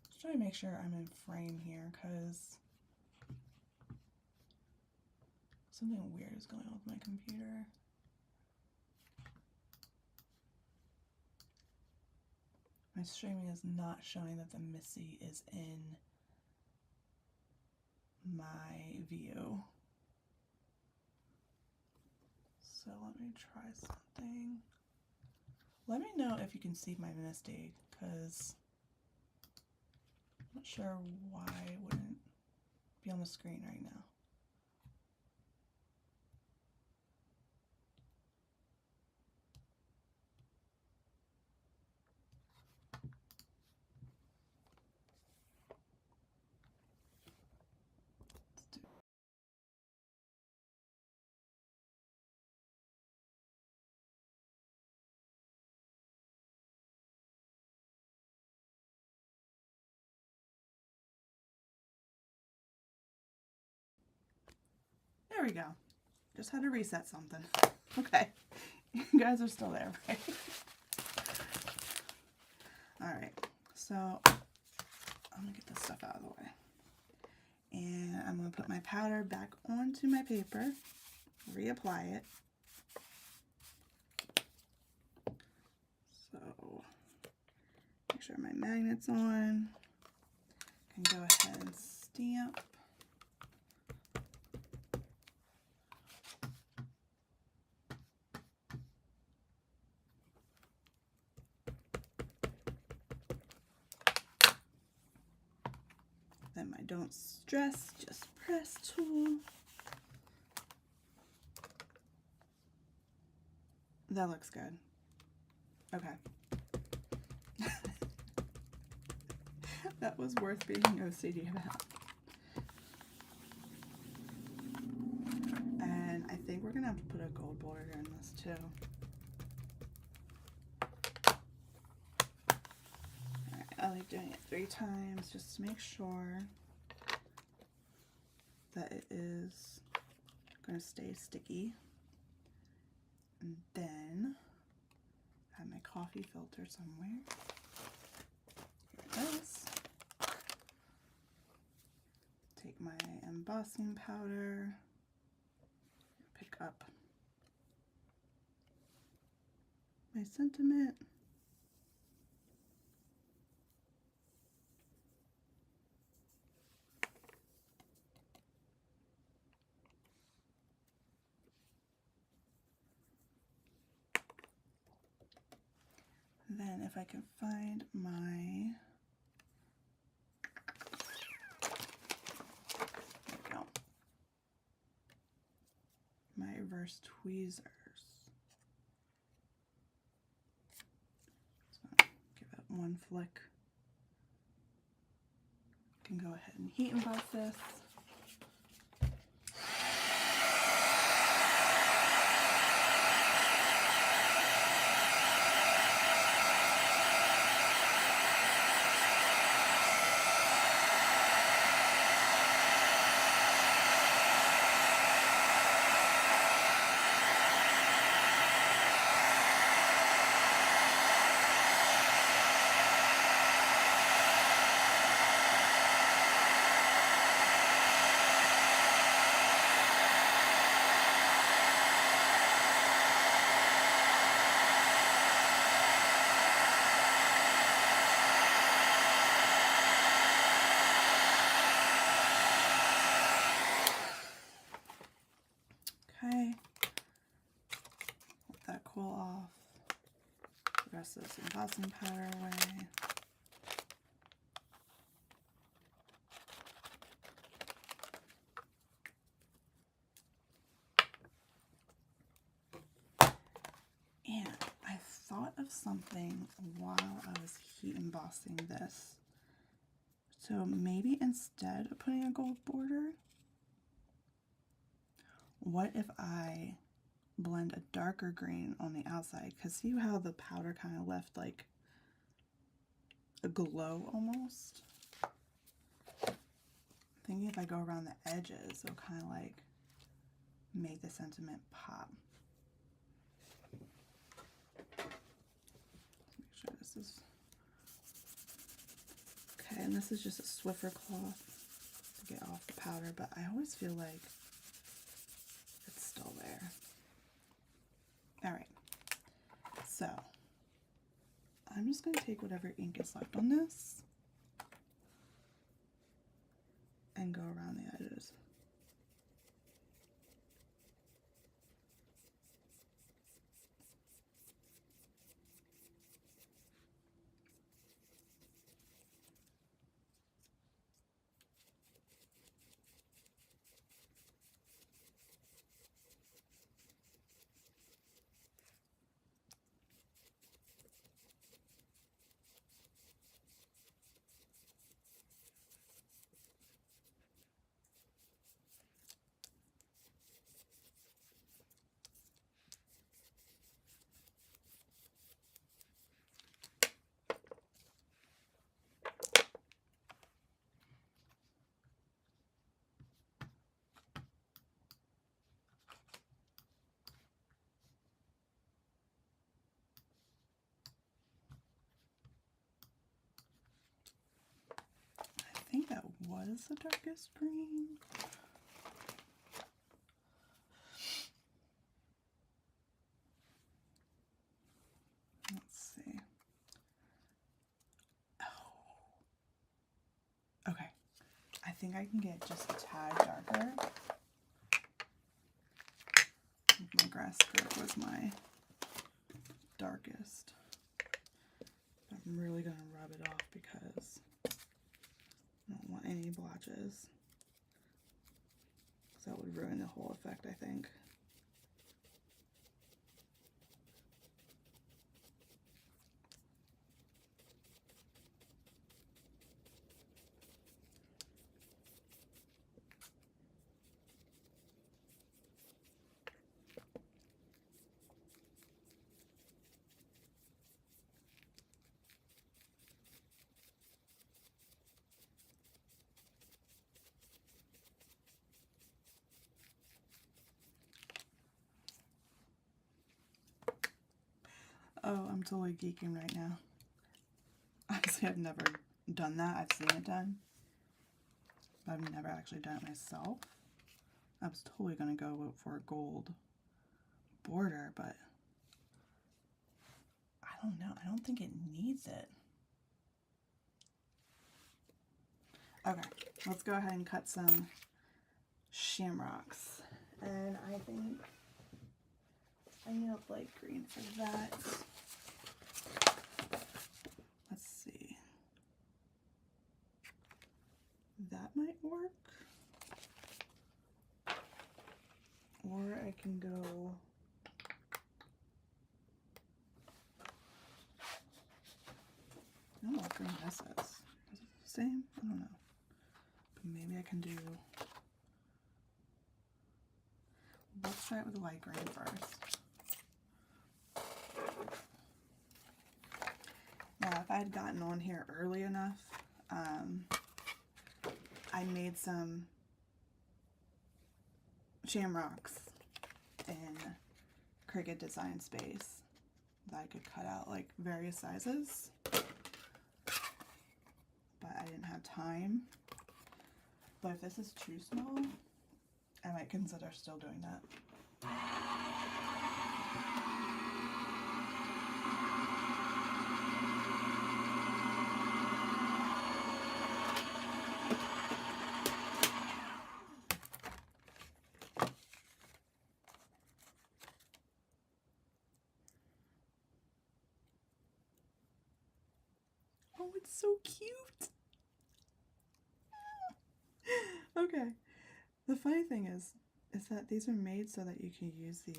A: Just trying to make sure I'm in frame here because something weird is going on with my computer. My streaming is not showing that the Missy is in my view. So let me try something. Let me know if you can see my Misty, because I'm not sure why it wouldn't be on the screen right now. There we go. Just had to reset something. Okay. You guys are still there, right? Alright. So, I'm going to get this stuff out of the way. And I'm going to put my powder back onto my paper. Reapply it. So, make sure my magnet's on. I can go ahead and stamp. Then my don't stress, just press tool. That looks good. Okay. That was worth being OCD about. And I think we're gonna have to put a gold border in this too. Alright, I like doing it 3 times just to make sure that it is gonna stay sticky. And then I have my coffee filter somewhere. Here it is. Take my embossing powder, pick up my sentiment. Then if I can find my, there we go, my reverse tweezers. So give it one flick. Can go ahead and heat emboss this. Okay, let that cool off. The rest of this embossing powder away. of something while I was heat embossing this. So maybe instead of putting a gold border, what if I blend a darker green on the outside? Because see how the powder kind of left like a glow almost? Thinking if I go around the edges, it'll kind of like make the sentiment pop. Make sure this is okay, and this is just a Swiffer cloth to get off the powder, but I always feel like it's still there. All right, so I'm just going to take whatever ink is left on this and go around the edges. I think that was the darkest green. Let's see. Oh. Okay. I think I can get just a tad darker. My grass skirt was my darkest. I'm really going to rub it off because I don't want any blotches. So that would ruin the whole effect, I think. Oh, I'm totally geeking right now. Honestly, I've never done that. I've seen it done, but I've never actually done it myself. I was totally going to go for a gold border, but I don't know. I don't think it needs it. Okay, let's go ahead and cut some shamrocks. And I think I need a light green for that. Let's see. That might work. Or I can go I don't know what green this is. Is it the same? I don't know. But maybe I can do, let's try it with the light green first. Now, if I had gotten on here early enough, I made some shamrocks in Cricut Design Space that I could cut out like various sizes, but I didn't have time. But if this is too small, I might consider still doing that. Oh, it's so cute. Okay. The funny thing is that these are made so that you can use the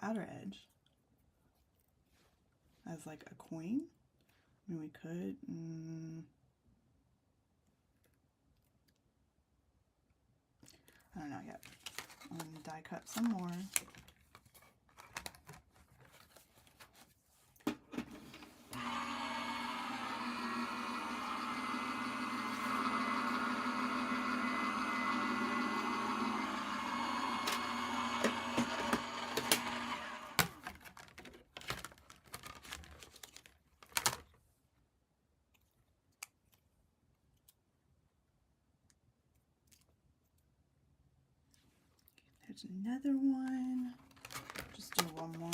A: outer edge. as like a coin. I mean, we could. I don't know yet. I'm going to die cut some more. There's another one. Just do one more.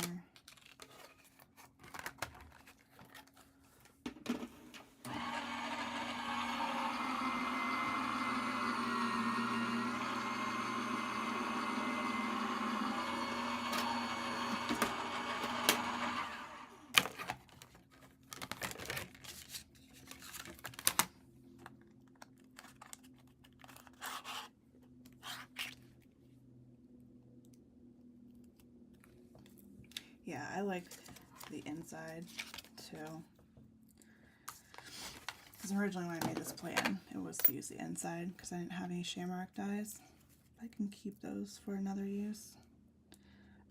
A: Yeah, I like the inside too. Because originally when I made this plan, it was to use the inside because I didn't have any shamrock dies. I can keep those for another use.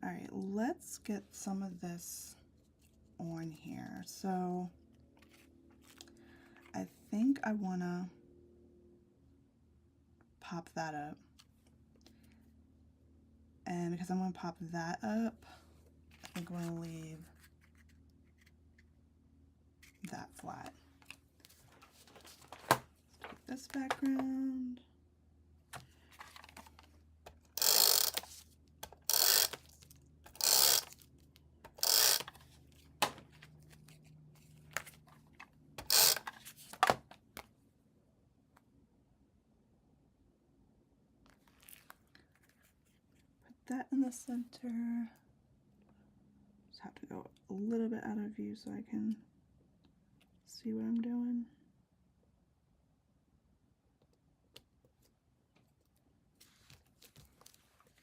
A: Alright, let's get some of this on here. So I think I want to pop that up. And because I'm going to pop that up, I'm going to leave that flat. Let's take this background. Put that in the center. Just have to go a little bit out of view so I can see what I'm doing.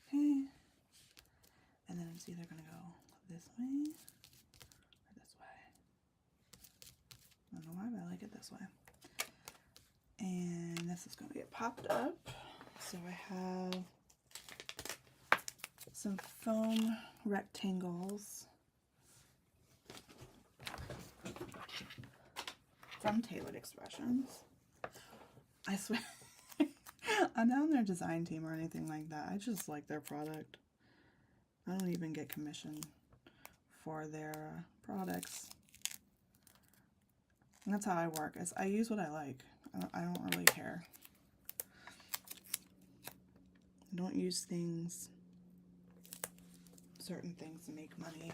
A: Okay. And then it's either going to go this way or this way. I don't know why, but I like it this way. And this is going to get popped up. So I have some foam rectangles from Tailored Expressions. I swear, I'm not on their design team or anything like that. I just like their product. I don't even get commission for their products. And that's how I work. Is I use what I like. I don't really care. I don't use certain things to make money.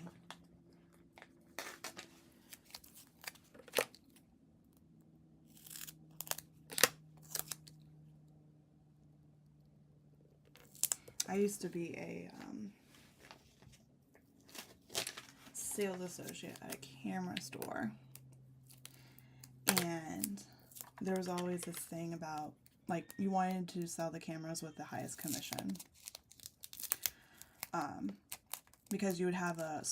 A: I used to be a sales associate at a camera store, and there was always this thing about, like, you wanted to sell the cameras with the highest commission, because you would have a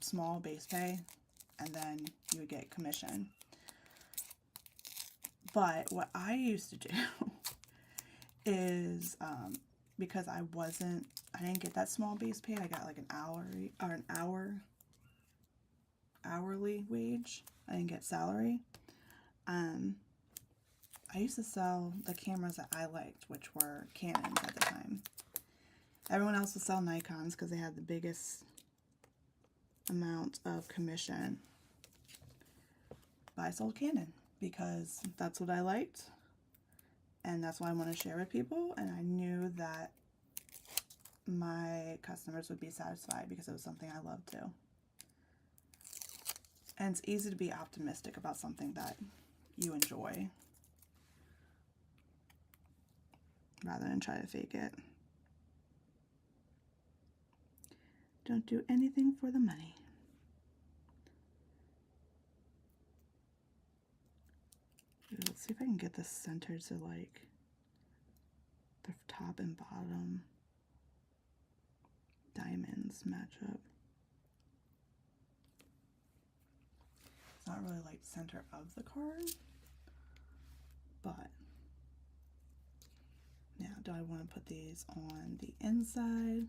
A: small base pay and then you would get commission. But what I used to do is, because I didn't get that small base pay, I got like an hourly wage. I didn't get salary. I used to sell the cameras that I liked, which were Canons at the time. Everyone else would sell Nikons because they had the biggest amount of commission. But I sold Canon because that's what I liked, and that's what I want to share with people, and I knew that my customers would be satisfied because it was something I loved too. And it's easy to be optimistic about something that you enjoy rather than try to fake it. Don't do anything for the money. Let's see if I can get this centered so like the top and bottom diamonds match up. It's not really like center of the card, but now do I want to put these on the inside,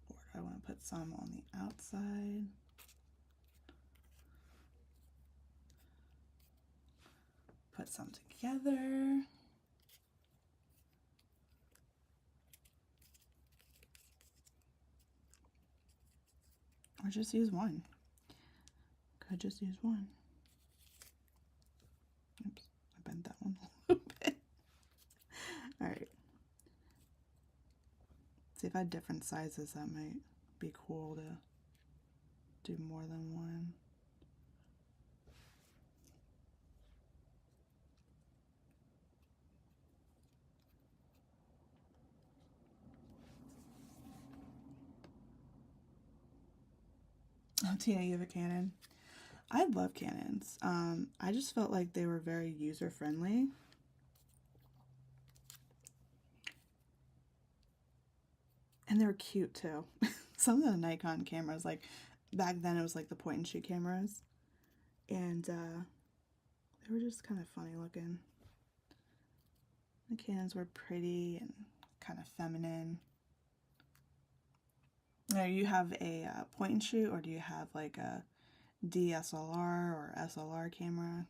A: or do I want to put some on the outside? Put some together. Or just use one. Could just use one. Oops, I bent that one a little bit. Alright. See, if I had different sizes, that might be cool to do more than one. Oh, Tina, you have a Canon? I love Canons. I just felt like they were very user-friendly. And they were cute, too. Some of the Nikon cameras, like, back then it was like the point-and-shoot cameras. And, they were just kind of funny looking. The Canons were pretty and kind of feminine. Now, you have a point and shoot, or do you have like a DSLR or SLR camera?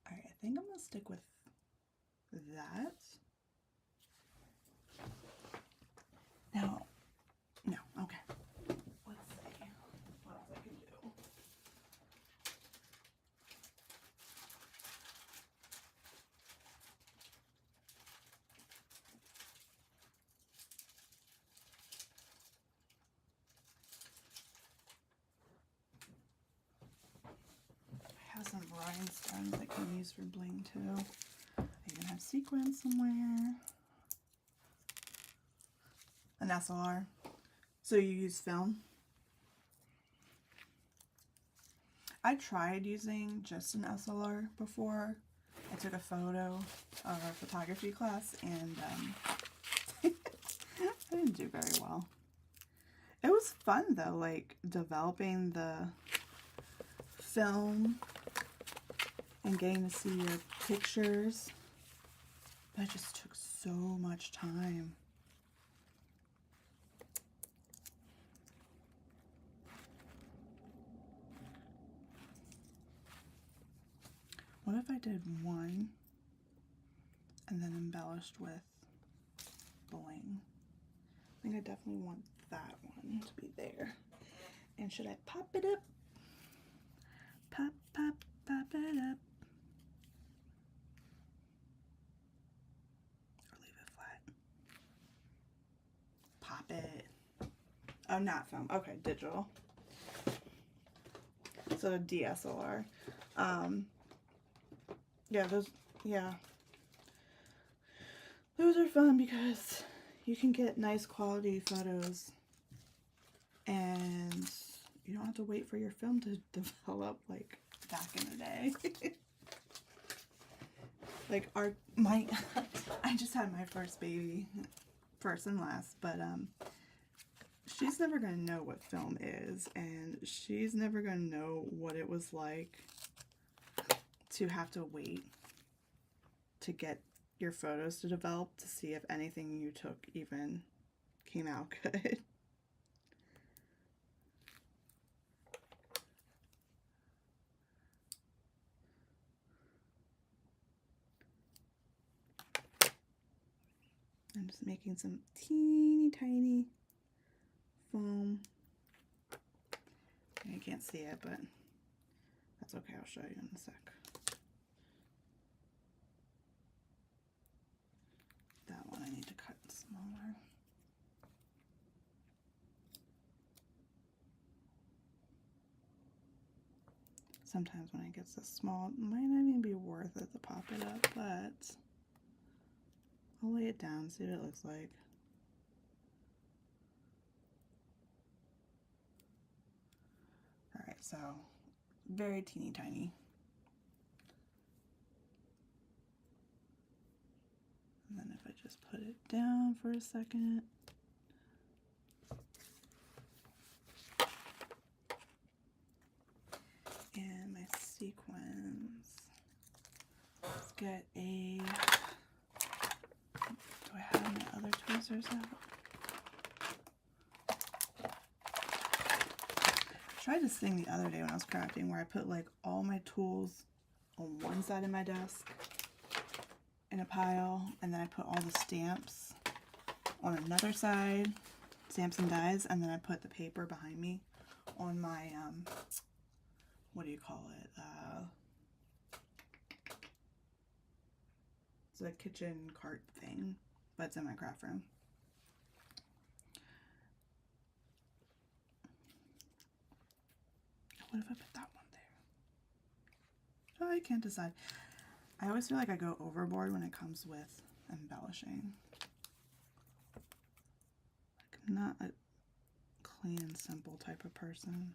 A: Alright, I think I'm going to stick with that. Now, no, okay. Let's see what else I can do. I have some rhinestones I can use for bling too. I even have sequins somewhere. An SLR. So you use film? I tried using just an SLR before. I took a photo of our photography class and I didn't do very well. It was fun though, like developing the film and getting to see your pictures. But it just took so much time. What if I did one and then embellished with bling? I think I definitely want that one to be there. And should I pop it up? Pop, pop, pop it up. Or leave it flat. Pop it. Oh, not film. Okay, digital. So DSLR. Yeah, those are fun because you can get nice quality photos and you don't have to wait for your film to develop like back in the day. Like I just had my first baby, first and last, but she's never gonna know what film is, and she's never gonna know what it was like to have to wait to get your photos to develop to see if anything you took even came out good. I'm just making some teeny tiny foam. You can't see it, but that's okay. I'll show you in a sec. That one I need to cut smaller. Sometimes when it gets this small, it might not even be worth it to pop it up, but I'll lay it down, see what it looks like. Alright, so very teeny tiny. And then if I just put it down for a second. get a, do I have my other tweezers out? I tried this thing the other day when I was crafting where I put like all my tools on one side of my desk in a pile, and then I put all the stamps on another side, stamps and dies, and then I put the paper behind me on my, what do you call it? It's a kitchen cart thing, but it's in my craft room. What if I put that one there? Oh, I can't decide. I always feel like I go overboard when it comes with embellishing. Like, I'm not a clean and simple type of person.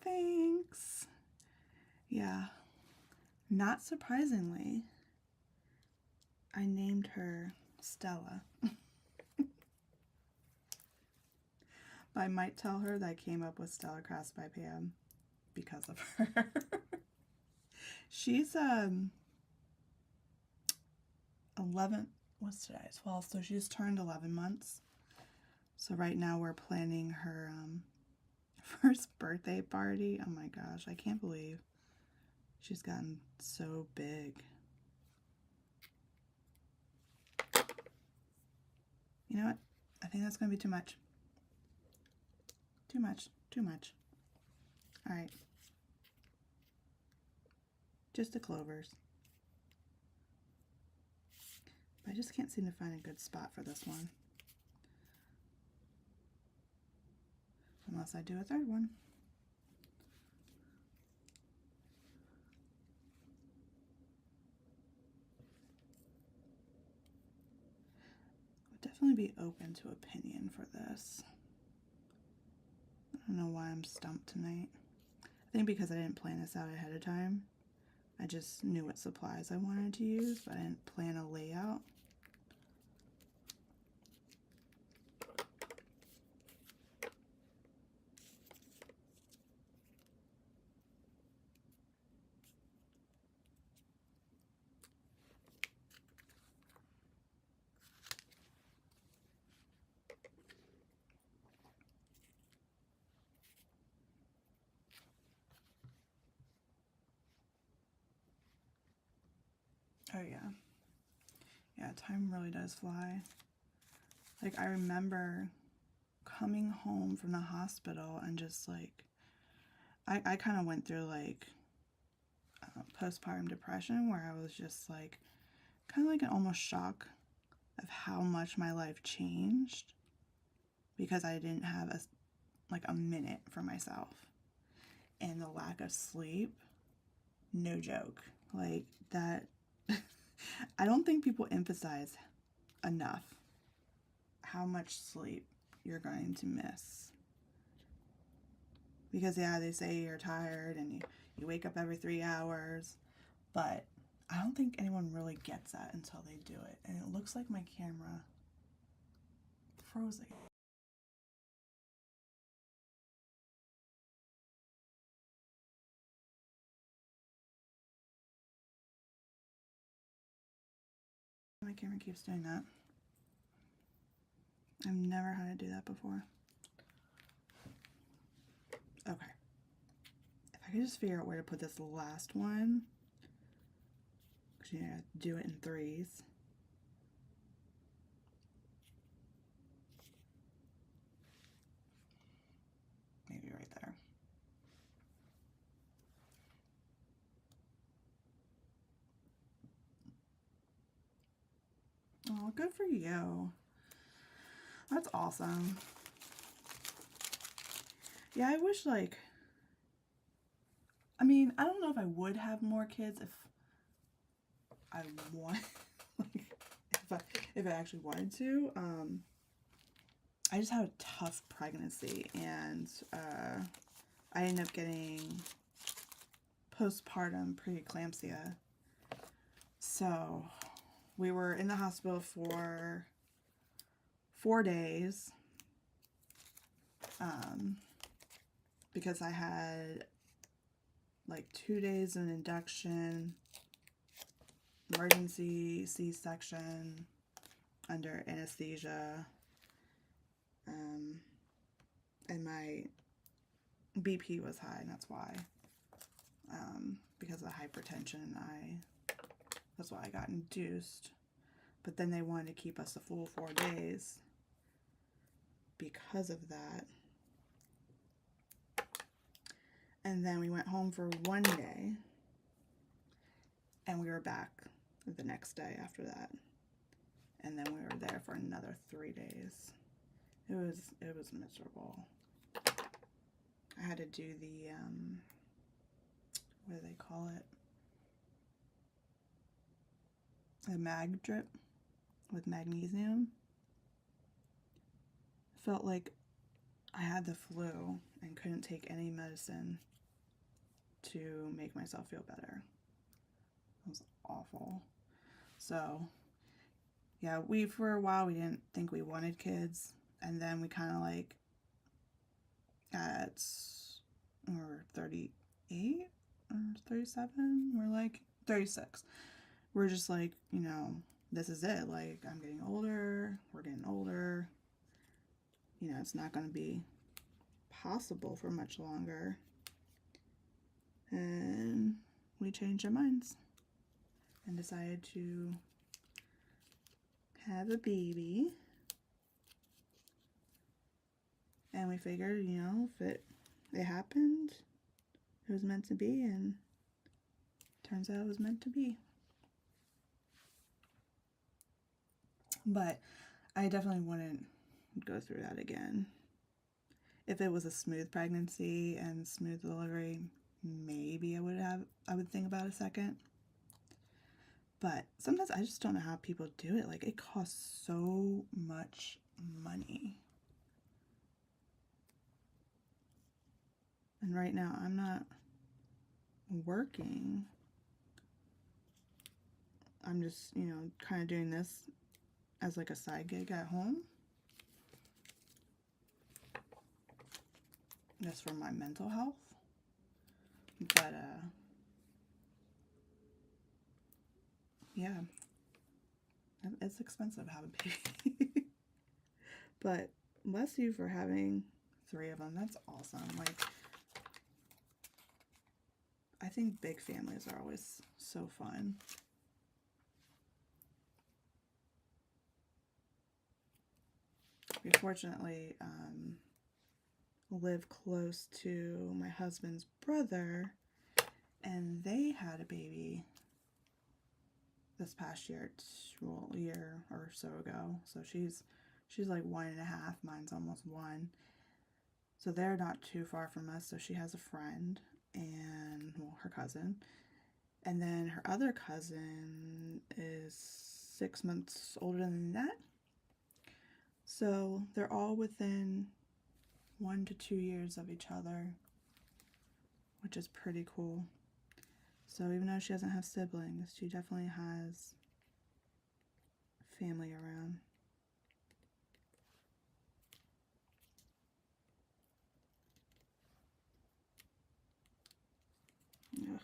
A: Thanks. Yeah, not surprisingly, I named her Stella. I might tell her that I came up with Stella Crafts by Pam because of her. She's 11, what's today? 12, so she's turned 11 months. So right now we're planning her first birthday party. Oh my gosh, I can't believe she's gotten so big. You know what? I think that's going to be too much. Too much. Too much. All right. Just the clovers. But I just can't seem to find a good spot for this one. Unless I do a third one. Would definitely be open to opinion for this. I don't know why I'm stumped tonight. I think because I didn't plan this out ahead of time. I just knew what supplies I wanted to use, but I didn't plan a layout. Oh yeah. Yeah, time really does fly. Like, I remember coming home from the hospital and just like, I kind of went through like postpartum depression where I was just like, kind of like an almost shock of how much my life changed because I didn't have a minute for myself. And the lack of sleep, no joke. Like that, I don't think people emphasize enough how much sleep you're going to miss. Because yeah, they say you're tired and you wake up every 3 hours, but I don't think anyone really gets that until they do it. And it looks like my camera froze again. My camera keeps doing that. I've never had to do that before. Okay. If I could just figure out where to put this last one, because you have to do it in threes. Maybe right there. Oh, good for you. That's awesome. Yeah, I wish I mean, I don't know if I would have more kids if I want, if I actually wanted to. I just had a tough pregnancy and I ended up getting postpartum preeclampsia. So we were in the hospital for 4 days because I had like 2 days of induction, emergency C-section under anesthesia, and my BP was high, and that's why, because of the hypertension, that's why I got induced. But then they wanted to keep us the full 4 days because of that. And then we went home for 1 day, and we were back the next day after that. And then we were there for another 3 days. It was miserable. I had to do the, what do they call it? The mag drip with magnesium. Felt like I had the flu and couldn't take any medicine to make myself feel better. It was awful. So, yeah, for a while, we didn't think we wanted kids. And then we kind of like, we're 38 or 37, we're like 36. We're just like, you know, this is it. Like, I'm getting older, we're getting older. You know, it's not going to be possible for much longer. And we changed our minds and decided to have a baby. And we figured, you know, if it happened, it was meant to be, and turns out it was meant to be. But I definitely wouldn't go through that again. If it was a smooth pregnancy and smooth delivery, maybe I would think about a second. But sometimes I just don't know how people do it. Like, it costs so much money. And right now, I'm not working. I'm just, you know, kind of doing this as like a side gig at home. Just for my mental health. But, yeah. It's expensive to have a baby. But bless you for having 3 of them. That's awesome. Like, I think big families are always so fun. We fortunately live close to my husband's brother, and they had a baby this past year, a year or so ago. So she's like 1.5. Mine's almost 1. So they're not too far from us. So she has a friend and, well, her cousin. And then her other cousin is 6 months older than that. So they're all within 1 to 2 years of each other, which is pretty cool. So even though she doesn't have siblings, she definitely has family around. Ugh.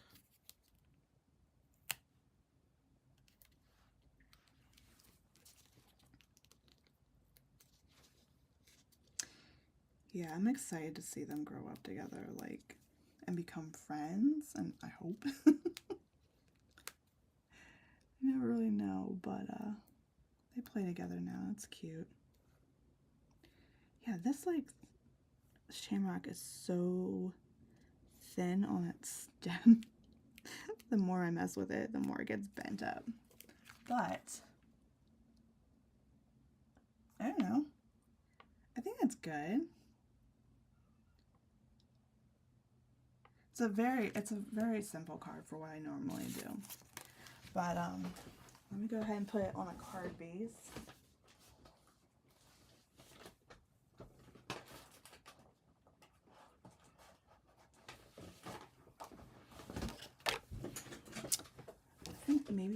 A: Yeah, I'm excited to see them grow up together, like, and become friends, and I hope. I never really know, but they play together now. It's cute. Yeah, this, like, shamrock is so thin on its stem. The more I mess with it, the more it gets bent up. But I don't know. I think it's good. It's a very simple card for what I normally do. But let me go ahead and put it on a card base.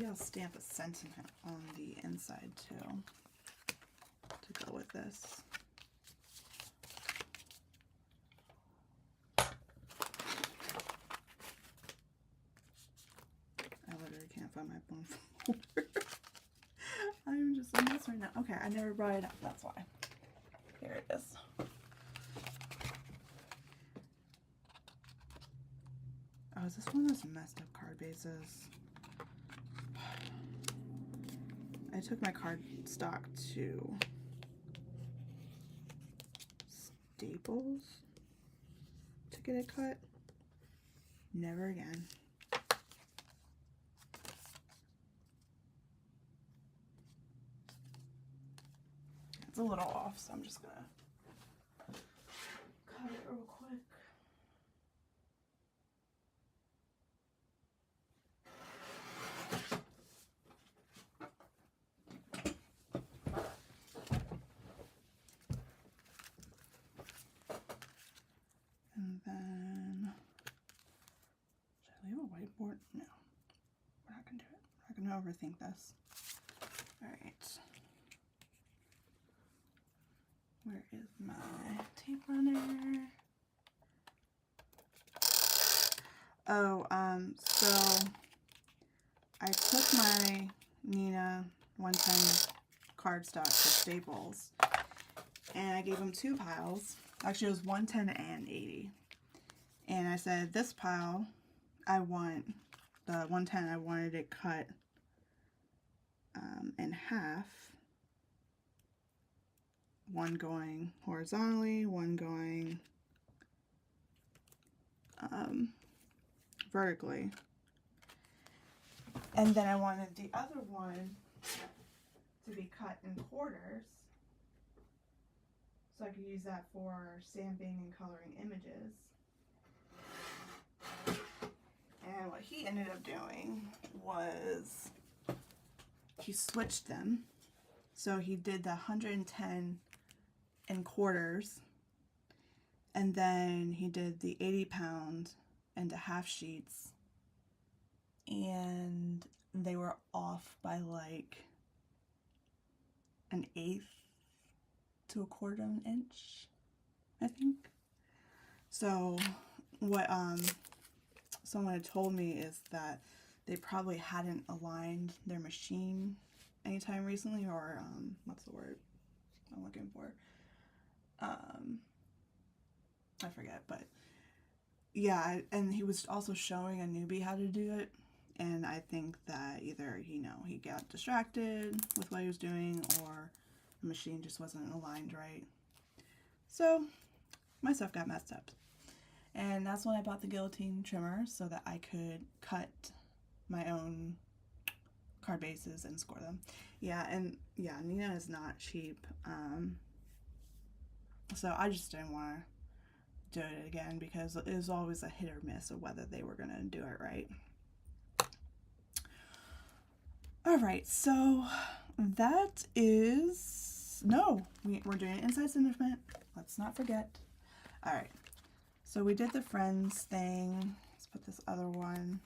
A: I'll stamp a sentiment on the inside too to go with this. I literally can't find my bone folder. I'm just a mess right now. Okay, I never brought it up, that's why. Here it is. Oh, is this one of those messed up card bases? I took my card stock to Staples to get it cut. Never again. It's a little off, so I'm just gonna cut it real quick. And then, should I leave a whiteboard? No, we're not gonna do it. We're not gonna overthink this. All right. Where is my tape runner? Oh, so I took my Nina 110 cardstock to Staples and I gave them 2 piles. Actually, it was 110 and 80. And I said, this pile, I want, the 110, I wanted it cut in half. One going horizontally, one going vertically. And then I wanted the other one to be cut in quarters, so I could use that for stamping and coloring images. And what he ended up doing was he switched them. So he did the 110 in quarters, and then he did the 80 pound into half sheets, and they were off by like 1/8 to 1/4 of an inch, I think. So what someone had told me is that they probably hadn't aligned their machine anytime recently, or what's the word I'm looking for? I forget, but yeah, and he was also showing a newbie how to do it, and I think that either, you know, he got distracted with what he was doing, or the machine just wasn't aligned right. So my stuff got messed up. And that's when I bought the guillotine trimmer, so that I could cut my own card bases and score them. Yeah, and yeah, Nina is not cheap. So I just didn't want to do it again, because it was always a hit or miss of whether they were going to do it right. Alright, so that is, no, we're doing an inside sentiment. Let's not forget. Alright, so we did the friends thing. Let's put this other one.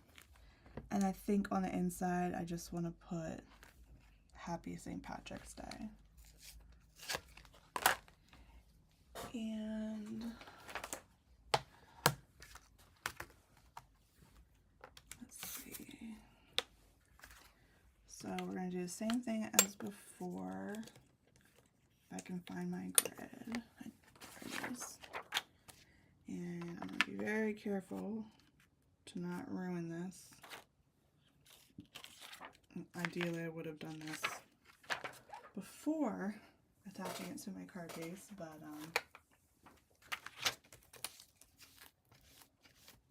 A: And I think on the inside, I just want to put Happy St. Patrick's Day. And let's see. So we're going to do the same thing as before. If I can find my grid. There it is. And I'm going to be very careful to not ruin this. Ideally, I would have done this before attaching it to my card base, but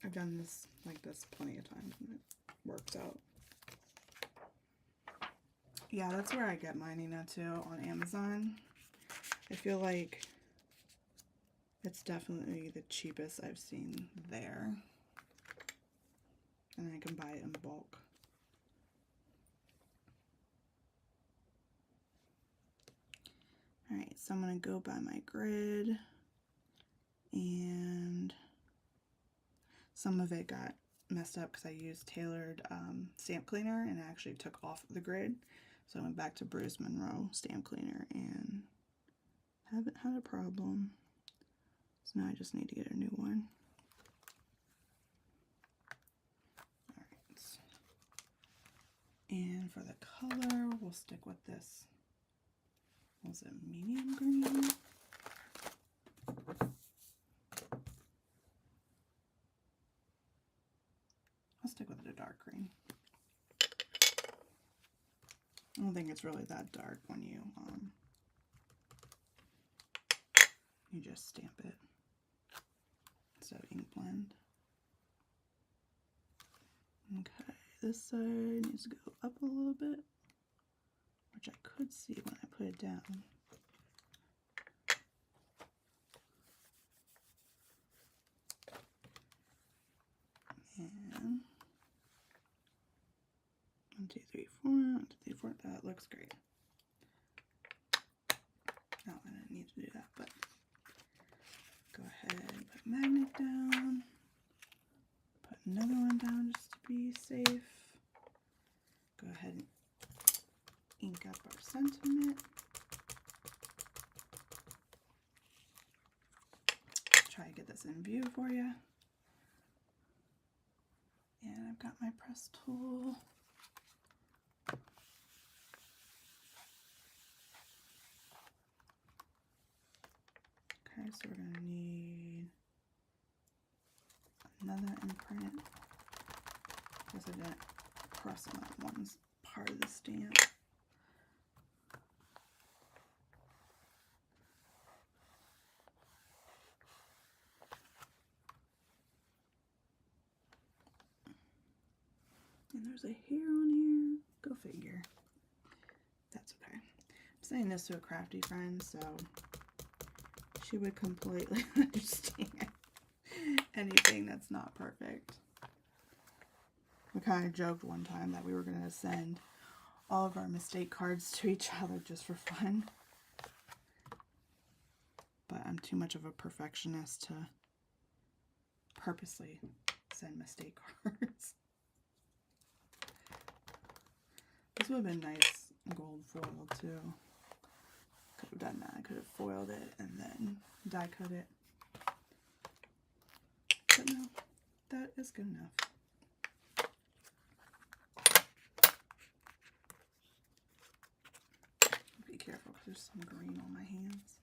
A: I've done this like this plenty of times and it works out. Yeah, that's where I get my Nina too, on Amazon. I feel like it's definitely the cheapest I've seen there. And I can buy it in bulk. Alright, so I'm going to go by my grid, and some of it got messed up because I used tailored stamp cleaner and I actually took off the grid. So I went back to Bruce Monroe stamp cleaner and haven't had a problem. So now I just need to get a new one. Alright. And for the color, we'll stick with this. Was it medium green? I'll stick with the dark green. I don't think it's really that dark when you just stamp it. So ink blend. Okay, this side needs to go up a little bit, which I could see when I put it down. And 1, 2, 3, 4, 1, 2, 3, 4. That looks great. No, I didn't need to do that, but go ahead and put magnet down. Put another one down just to be safe. Go ahead and ink up our sentiment. Try to get this in view for you. And I've got my press tool. Okay, so we're going to need another imprint. Because I didn't press on that one part of the stamp. And there's a hair on here. Go figure. That's okay. I'm saying this to a crafty friend, so she would completely understand anything that's not perfect. We kind of joked one time that we were going to send all of our mistake cards to each other just for fun. But I'm too much of a perfectionist to purposely send mistake cards. This would have been nice gold foil too. Could have done that. I could have foiled it and then die cut it. But no, that is good enough. Be careful because there's some green on my hands.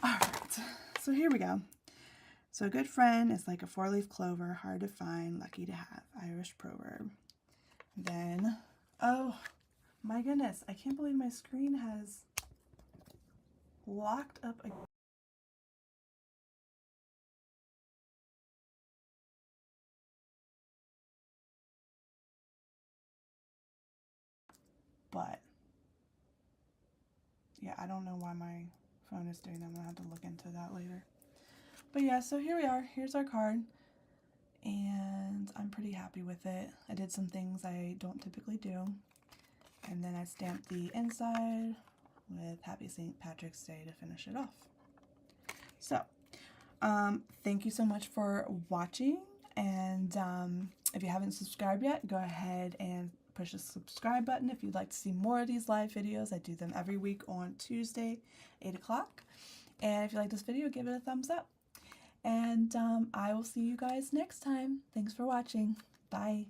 A: Alright, so here we go. So a good friend is like a 4-leaf clover, hard to find, lucky to have. Irish proverb. Then, oh my goodness, I can't believe my screen has locked up again. But, yeah, I don't know why my phone is doing that. I'm going to have to look into that later. But yeah, so here we are. Here's our card. And I'm pretty happy with it. I did some things I don't typically do. And then I stamped the inside with Happy St. Patrick's Day to finish it off. So, thank you so much for watching. And if you haven't subscribed yet, go ahead and push the subscribe button if you'd like to see more of these live videos. I do them every week on Tuesday, 8 o'clock. And if you like this video, give it a thumbs up. And I will see you guys next time. Thanks for watching. Bye.